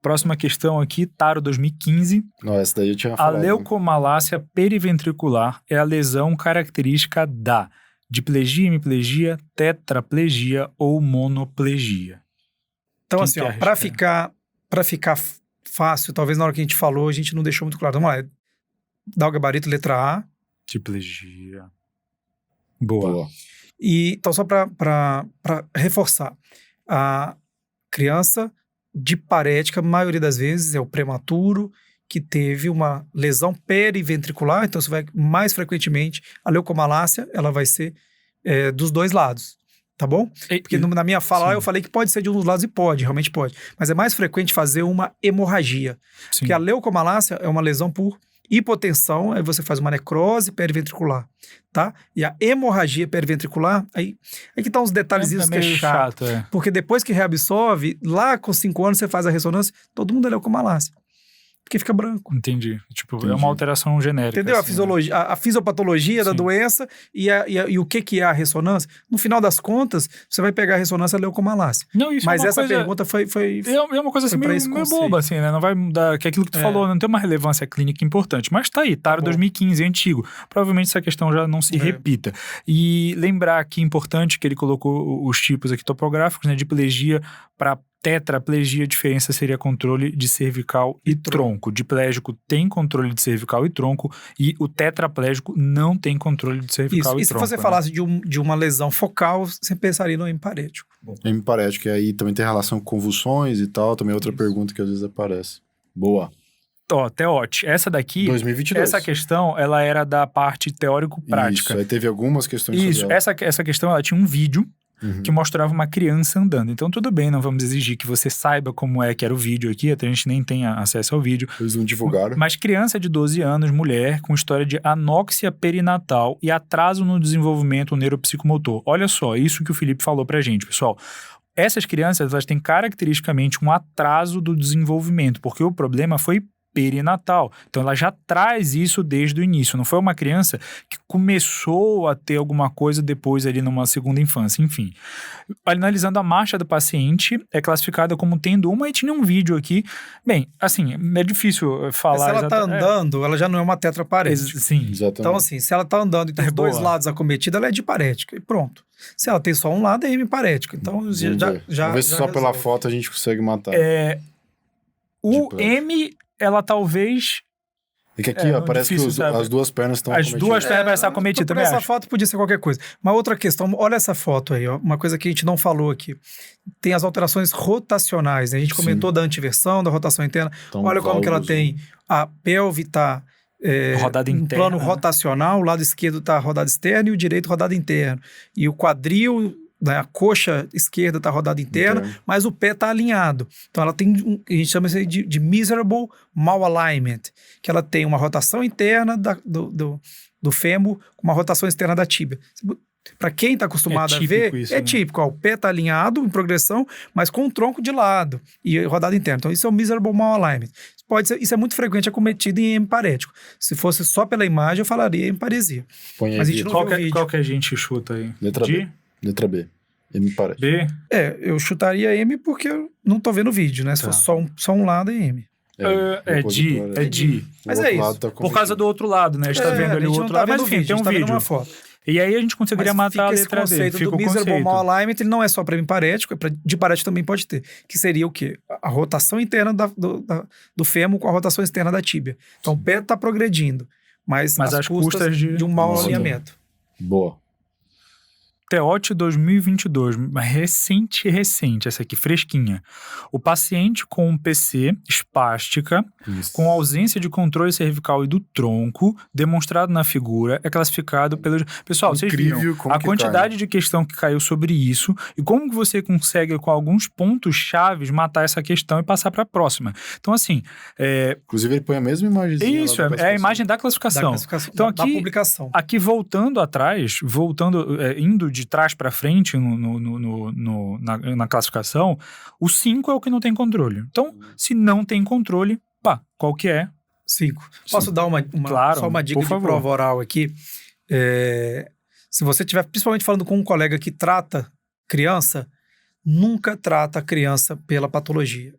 B: Próxima questão aqui, Taro 2015.
A: Não, essa daí eu tinha falado.
B: A leucomalácia periventricular é a lesão característica da diplegia, hemiplegia, tetraplegia ou monoplegia.
C: Então, assim, para ficar fácil, talvez na hora que a gente falou, a gente não deixou muito claro. Vamos lá, dá o gabarito, letra A.
B: Diplegia. Boa.
C: E, então, só para reforçar, a criança diparética, a maioria das vezes, é o prematuro que teve uma lesão periventricular, então você vai mais frequentemente, a leucomalácia, ela vai ser dos dois lados, tá bom? Porque na minha fala eu falei que pode ser de um dos lados e realmente pode, mas é mais frequente fazer uma hemorragia, porque a leucomalácia é uma lesão por hipotensão, aí você faz uma necrose periventricular, tá? E a hemorragia periventricular, aí que tá uns detalhezinhos que é chato. Porque depois que reabsorve, lá com 5 anos você faz a ressonância, todo mundo é leucomalácia. Porque fica branco.
B: Entendi. É uma alteração genérica.
C: Entendeu?
B: Assim,
C: a fisiopatologia da doença e o que é a ressonância. No final das contas, você vai pegar a ressonância leucomalácia.
B: Não, isso
C: mas
B: é uma
C: essa
B: coisa...
C: pergunta foi
B: é uma coisa assim meio boba, assim, né? Não vai mudar... Que aquilo que tu falou não tem uma relevância clínica importante. Mas tá aí, Taro 2015, é antigo. Provavelmente essa questão já não se repita. E lembrar aqui, importante, que ele colocou os tipos aqui topográficos, né? Diplegia para tetraplegia, a diferença seria controle de cervical e tronco. Diplégico tem controle de cervical e tronco e o tetraplégico não tem controle de cervical e tronco.
C: E se você falasse de uma lesão focal, você pensaria no hemiparético.
A: Hemiparético, e aí também tem relação com convulsões e tal, também é outra pergunta que às vezes aparece. Boa.
B: Teote, essa daqui,
A: 2022.
B: Essa questão, ela era da parte teórico-prática.
A: Isso, aí teve algumas questões
B: sobre ela. Essa questão, ela tinha um vídeo que mostrava uma criança andando. Então, tudo bem, não vamos exigir que você saiba como é que era o vídeo aqui, até a gente nem tem acesso ao vídeo.
A: Eles não divulgaram.
B: Mas criança de 12 anos, mulher, com história de anóxia perinatal e atraso no desenvolvimento neuropsicomotor. Olha só, isso que o Felipe falou pra gente, pessoal. Essas crianças, elas têm caracteristicamente um atraso do desenvolvimento, porque o problema foi perinatal. Então, ela já traz isso desde o início. Não foi uma criança que começou a ter alguma coisa depois ali numa segunda infância. Enfim, analisando a marcha do paciente, é classificada como tendo uma e tinha um vídeo aqui. Bem, assim, é difícil falar...
C: Se ela tá andando, ela já não é uma tetraparética.
B: Sim.
A: Exatamente.
C: Então, assim, se ela tá andando e tem os dois lados acometidos, ela é diparética. E pronto. Se ela tem só um lado, é hemiparética. Então,
A: Vamos ver se só pela foto a gente consegue matar.
B: O M... ela talvez...
A: É que aqui, parece que as duas pernas estão acometidas.
B: As duas pernas parecem estar acometidas,
C: também essa foto podia ser qualquer coisa. Uma outra questão, olha essa foto aí, ó, uma coisa que a gente não falou aqui. Tem as alterações rotacionais, né? A gente comentou da antiversão, da rotação interna. Então, olha como que ela tem... A pelve está...
B: rodada interna,
C: plano rotacional, o lado esquerdo está rodada externa e o direito rodada interna. E o quadril... A coxa esquerda está rodada interna, mas o pé está alinhado. Então ela tem, a gente chama isso de miserable malalignment, que ela tem uma rotação interna do fêmur com uma rotação externa da tíbia. Para quem está acostumado a ver, isso, é típico. Ó, o pé está alinhado em progressão, mas com o tronco de lado e rodada interna. Então isso é o miserable malalignment. Isso é muito frequente acometido em hemiparético. Se fosse só pela imagem, eu falaria hemiparesia.
A: Mas
C: a gente não viu o vídeo.
B: Qual que a gente chuta aí?
A: Letra B. M parece.
B: B?
C: Eu chutaria M porque eu não tô vendo o vídeo, né? Se fosse só um lado, é M.
B: É D.
C: Mas é isso.
A: Tá
B: por causa do outro lado, né? A gente tá vendo ali o outro lado, mas enfim, tem um vídeo.
C: Uma foto.
B: E aí a gente conseguiria matar a letra D.
C: Fica o miserable malalignment, ele não é só para hemiparético, é para diparético também pode ter. Que seria o quê? A rotação interna do fêmur com a rotação externa da tíbia. Então o pé tá progredindo, mas às custas de um mau alinhamento.
A: Boa.
B: Teote 2022, recente, essa aqui, fresquinha. O paciente com um PC espástica, com ausência de controle cervical e do tronco, demonstrado na figura, é classificado pelo... Pessoal, vocês viram a quantidade de questão que caiu sobre isso e como que você consegue, com alguns pontos chaves, matar essa questão e passar para a próxima. Então, assim...
A: Inclusive, ele põe a mesma imagem.
B: Isso, é a imagem da classificação. Então, aqui,
C: da publicação.
B: Aqui, voltando atrás, indo de trás para frente na classificação, o 5 é o que não tem controle. Então, se não tem controle, qual que é?
C: 5. Posso dar só uma dica de prova oral aqui? Se você estiver principalmente falando com um colega que trata criança, nunca trata a criança pela patologia.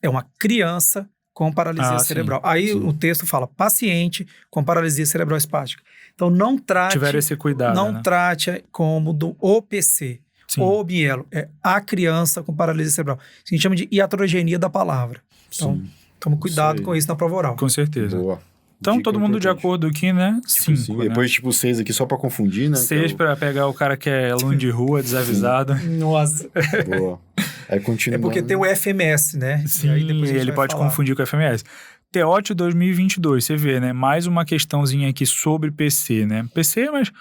C: É uma criança com paralisia cerebral. Aí o texto fala paciente com paralisia cerebral espástica. Então não trate...
B: Tiver esse cuidado,
C: não trate como do OPC. Ou mielo. É a criança com paralisia cerebral. A gente chama de iatrogenia da palavra. Então, tome cuidado com isso na prova oral.
B: Com certeza.
A: Boa.
B: Então,
A: Dica
B: todo mundo
A: importante.
B: de acordo aqui, né? 5. Né?
A: Depois, 6 aqui, só pra confundir, né?
B: 6 pra pegar o cara que é aluno de rua, desavisado.
C: Nossa.
A: Boa. Aí continua.
C: É porque tem o FMS, né?
B: Sim, ele pode confundir com o FMS. TEOT 2022, você vê, né? Mais uma questãozinha aqui sobre PC, né? PC, mas...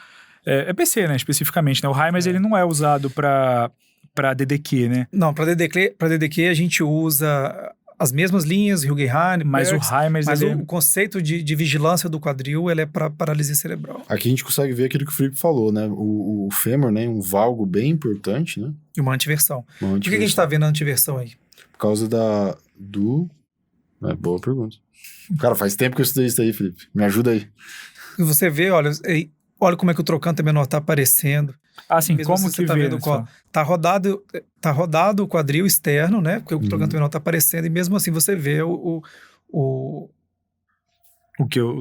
B: É PC, né? Especificamente, né? O Heimers, ele não é usado pra DDQ, né?
C: Não, pra DDQ a gente usa... as mesmas linhas, Hülgenheim,
B: mas
C: Perks,
B: o Heimers...
C: Mas o conceito de vigilância do quadril, ele é para paralisia cerebral.
A: Aqui a gente consegue ver aquilo que o Felipe falou, né? O fêmur, né? Um valgo bem importante, né?
C: E uma antiversão. Por que a gente tá vendo a antiversão aí?
A: Por causa boa pergunta. Cara, faz tempo que eu estudei isso aí, Felipe. Me ajuda aí.
C: E você vê, olha como é que o trocante menor tá aparecendo.
B: Assim,
C: mesmo
B: como que
C: tá
B: vê?
C: Vendo tá rodado o quadril externo, né? Porque o trocante menor tá aparecendo e mesmo assim você vê o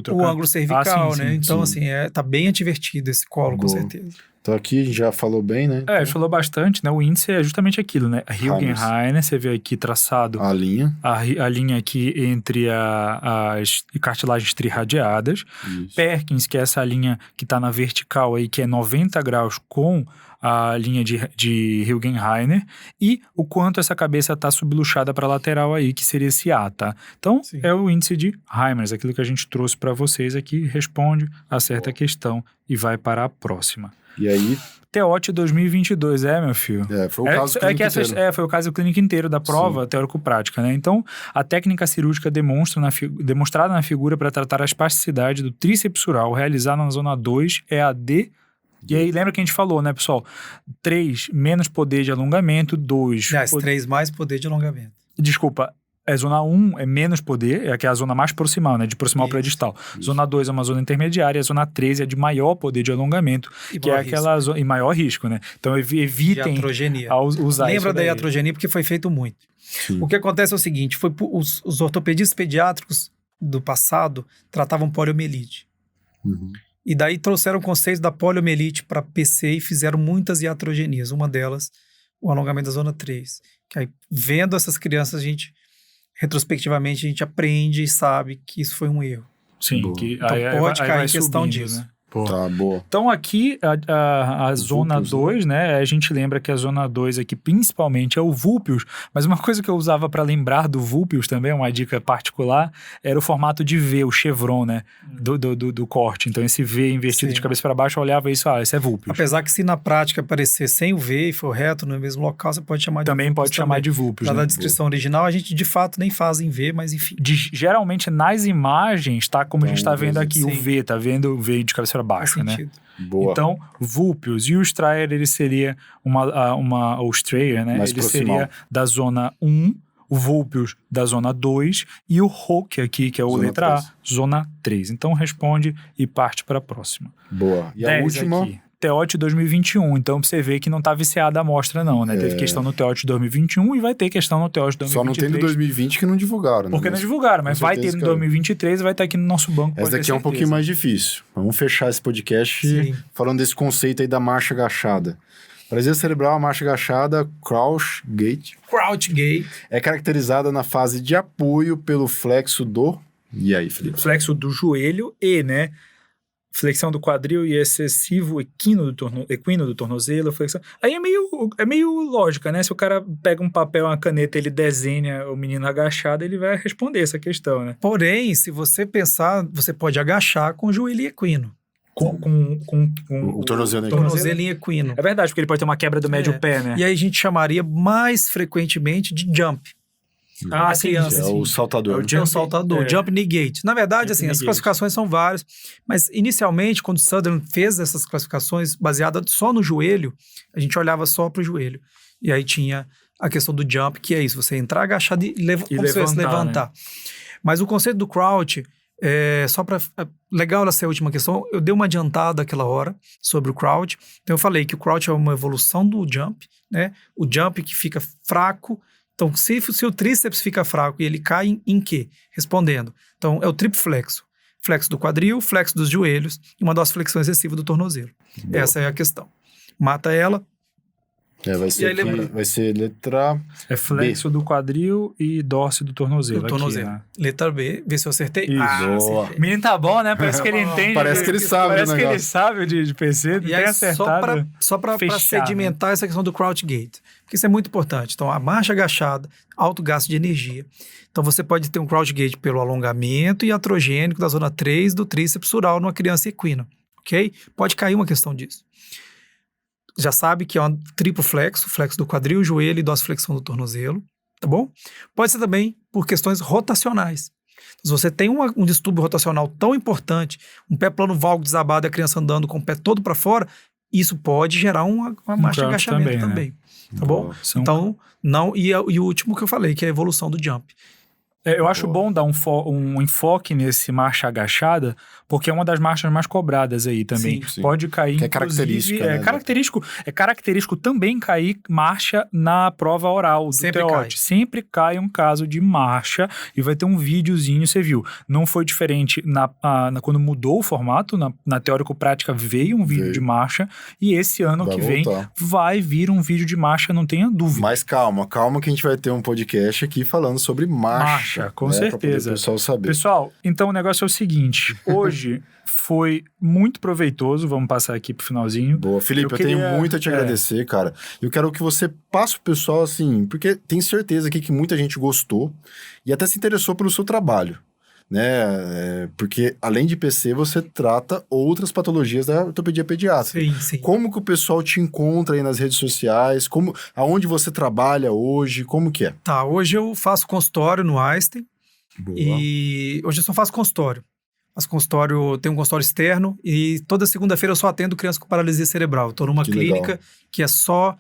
C: ângulo cervical, né? Então, assim, tá bem advertido esse colo, com certeza.
A: Então aqui a gente já falou bem, né?
B: A gente falou bastante, né? O índice é justamente aquilo, né? Hülgenheim, você vê aqui traçado
A: a linha.
B: A linha aqui entre as cartilagens trirradiadas. Isso. Perkins, que é essa linha que está na vertical aí, que é 90 graus com a linha de Hülgenheim, e o quanto essa cabeça está subluxada para a lateral aí, que seria esse A, tá? Então, é o índice de Heimers, aquilo que a gente trouxe para vocês aqui, responde, acerta a questão e vai para a próxima.
A: E aí...
B: TEOT 2022, meu filho.
A: Foi o caso clínico inteiro.
B: Foi o caso clínico inteiro da prova teórico-prática, né? Então, a técnica cirúrgica demonstrada na figura para tratar a espasticidade do tríceps sural realizada na zona 2 é a D. E aí, lembra que a gente falou, né, pessoal? 3, menos poder de alongamento, 2...
C: 3 mais poder de alongamento.
B: Desculpa, zona 1 é menos poder, que é a zona mais proximal, né? De proximal para distal. Zona 2 é uma zona intermediária, a zona 3 é de maior poder de alongamento, que é aquela zona... E maior risco, né? Então, evitem usar isso.
C: Lembra da iatrogenia, porque foi feito muito. Sim. O que acontece é o seguinte, os ortopedistas pediátricos do passado tratavam poliomielite. E daí trouxeram o conceito da poliomielite para PC e fizeram muitas iatrogenias. Uma delas, o alongamento da zona 3. Que aí, vendo essas crianças, retrospectivamente, a gente aprende e sabe que isso foi um erro.
B: Sim,
C: então pode cair em questão disso.
B: Né?
A: Tá, boa.
B: Então aqui a zona 2, né? A gente lembra que a zona 2 aqui principalmente é o Vulpius, mas uma coisa que eu usava para lembrar do Vulpius também, uma dica particular, era o formato de V, o chevron, né? Do corte. Então esse V invertido de cabeça para baixo, eu olhava isso, esse é Vulpius.
C: Apesar que se na prática aparecer sem o V e for reto no mesmo local, você pode chamar de
B: também
C: Vulpius.
B: Pode chamar de Vulpius.
C: Na descrição original, a gente de fato nem faz em V, mas enfim.
B: Geralmente nas imagens, tá? Como a gente está vendo aqui, o V, tá vendo o V de cabeça para baixo, né?
A: Boa.
B: Então, Vulpius e o Strayer, ele seria o Strayer, né?
A: Mais
B: ele
A: proximal.
B: seria da zona 1, o Vulpius da zona 2 e o Hook aqui, que é o
A: Zona
B: letra
A: 3.
B: A, zona 3. Então, responde e parte para a próxima.
A: Boa. E a última...
B: aqui. TEOT 2021, então pra você ver que não tá viciada a amostra não, né? Teve questão no TEOT 2021 e vai ter questão no TEOT 2023.
A: Só não tem no 2020 que não divulgaram.
B: Porque não divulgaram, mas vai ter no 2023 e vai estar aqui no nosso banco.
A: Essa daqui é um pouquinho mais difícil. Vamos fechar esse podcast falando desse conceito aí da marcha agachada. Paralisia cerebral, a marcha agachada, crouch gait. É caracterizada na fase de apoio pelo flexo do... E aí, Felipe?
B: Flexo do joelho e, né? Flexão do quadril e excessivo equino do tornozelo, flexão. Aí é meio lógica, né? Se o cara pega um papel, uma caneta, ele desenha o menino agachado, ele vai responder essa questão, né?
C: Porém, se você pensar, você pode agachar com o joelho equino.
B: Com
A: o tornozelo
C: tornozelinho equino.
B: É verdade, porque ele pode ter uma quebra do médio pé, né?
C: E aí a gente chamaria mais frequentemente de jump.
B: Sim,
A: é o saltador.
C: É o saltador, jump knee gate. Na verdade, assim, as classificações são várias, mas inicialmente, quando o Sutherland fez essas classificações baseadas só no joelho, a gente olhava só para o joelho. E aí tinha a questão do jump, que é isso, você entrar agachado e levantar.
B: Né?
C: Mas o conceito do crouch Só para... Legal essa última questão. Eu dei uma adiantada aquela hora sobre o crouch. Então eu falei que o crouch é uma evolução do jump, né? O jump que fica fraco. Então, se o tríceps fica fraco e ele cai em quê? Respondendo. Então, é o triplo flexo. Flexo do quadril, flexo dos joelhos e uma dorsiflexão excessiva do tornozelo. Boa. Essa é a questão. Mata ela.
A: Vai ser letra
B: É flexo do quadril e dorso do tornozelo.
C: Aqui, né? Letra B, vê se eu acertei.
B: Acertei. O menino tá bom, né? Parece que ele entende.
A: Parece que ele sabe.
B: Parece que ele sabe de PC.
C: E aí, só para sedimentar essa questão do crouch gait. Porque isso é muito importante. Então, a marcha agachada, alto gasto de energia. Então, você pode ter um crouch gait pelo alongamento iatrogênico da zona 3 do tríceps sural numa criança equina. Ok? Pode cair uma questão disso. Já sabe que é um triplo flexo do quadril, joelho e dorsiflexão do tornozelo, tá bom? Pode ser também por questões rotacionais. Se você tem um distúrbio rotacional tão importante, um pé plano valgo desabado e a criança andando com o pé todo para fora, isso pode gerar uma marcha de agachamento também, né? Tá bom? Então, não... E o último que eu falei, que é a evolução do jump.
B: Eu acho bom dar um enfoque nesse marcha agachada, porque é uma das marchas mais cobradas aí também.
A: Sim.
B: Pode cair,
A: que é característica.
B: É característico também cair marcha na prova oral do TEOT. Sempre cai um caso de marcha e vai ter um videozinho, você viu. Não foi diferente quando mudou o formato, na teórico-prática veio um vídeo de marcha e esse ano que vem vai vir um vídeo de marcha, não tenha dúvida.
A: Mas calma que a gente vai ter um podcast aqui falando sobre marcha.
B: Com certeza.
A: Para o pessoal saber.
B: Pessoal, então o negócio é o seguinte. Hoje foi muito proveitoso. Vamos passar aqui pro finalzinho.
A: Boa. Felipe, eu tenho muito a te agradecer, cara. Eu quero que você passe pro pessoal, assim, porque tenho certeza aqui que muita gente gostou e até se interessou pelo seu trabalho, né? Porque além de PC, você trata outras patologias da ortopedia pediátrica.
C: Sim.
A: Como que o pessoal te encontra aí nas redes sociais? Aonde você trabalha hoje? Como que é?
C: Tá, hoje eu faço consultório no Einstein.
A: Boa.
C: E hoje eu só faço consultório. Tem um consultório externo e toda segunda-feira eu só atendo criança com paralisia cerebral. Estou numa clínica que é só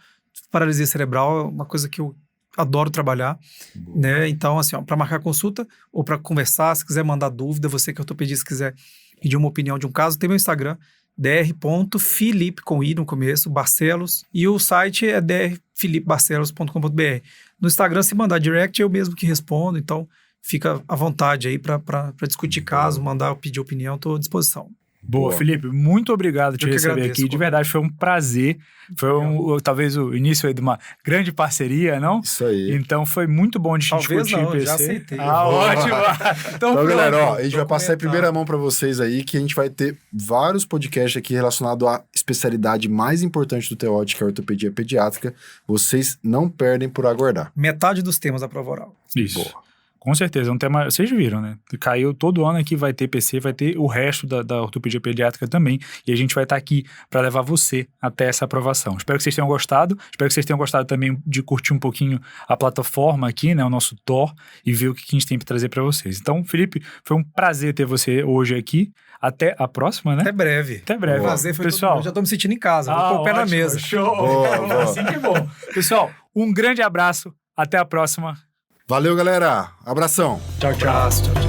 C: paralisia cerebral, é uma coisa que eu adoro trabalhar, né? Então, assim, para marcar consulta ou para conversar, se quiser mandar dúvida, você que é ortopedista, quiser pedir uma opinião de um caso, tem meu Instagram, dr.filipe, com i no começo, Barcelos, e o site é drfilipebarcelos.com.br. No Instagram, se mandar direct, eu mesmo que respondo, então fica à vontade aí para discutir caso, pedir opinião, estou à disposição.
B: Boa, Felipe, muito obrigado por te receber aqui. De verdade, foi um prazer. Foi talvez o início aí de uma grande parceria, não?
A: Isso aí.
B: Então foi muito bom de discutir
C: não,
B: PC.
C: Já aceitei.
B: Ótimo.
A: Então galera, a gente vai passar em primeira mão para vocês aí que a gente vai ter vários podcasts aqui relacionados à especialidade mais importante do TEOT, que é a ortopedia pediátrica. Vocês não perdem por aguardar.
C: Metade dos temas da prova oral.
B: Isso.
A: Boa.
B: Com certeza, é um tema, vocês viram, né? Caiu todo ano aqui, vai ter PC, vai ter o resto da ortopedia pediátrica também, e a gente vai estar aqui para levar você até essa aprovação. Espero que vocês tenham gostado, espero que vocês tenham gostado também de curtir um pouquinho a plataforma aqui, né? O nosso TOR, e ver o que a gente tem para trazer para vocês. Então, Felipe, foi um prazer ter você hoje aqui. Até a próxima, né?
C: Até breve.
B: Prazer,
C: foi
B: pessoal.
C: Eu já tô me sentindo em casa, vou pôr o pé na mesa.
B: Show! Boa. Assim que é bom. Pessoal, um grande abraço, até a próxima.
A: Valeu, galera. Abração.
B: Tchau.
C: Abraço, tchau.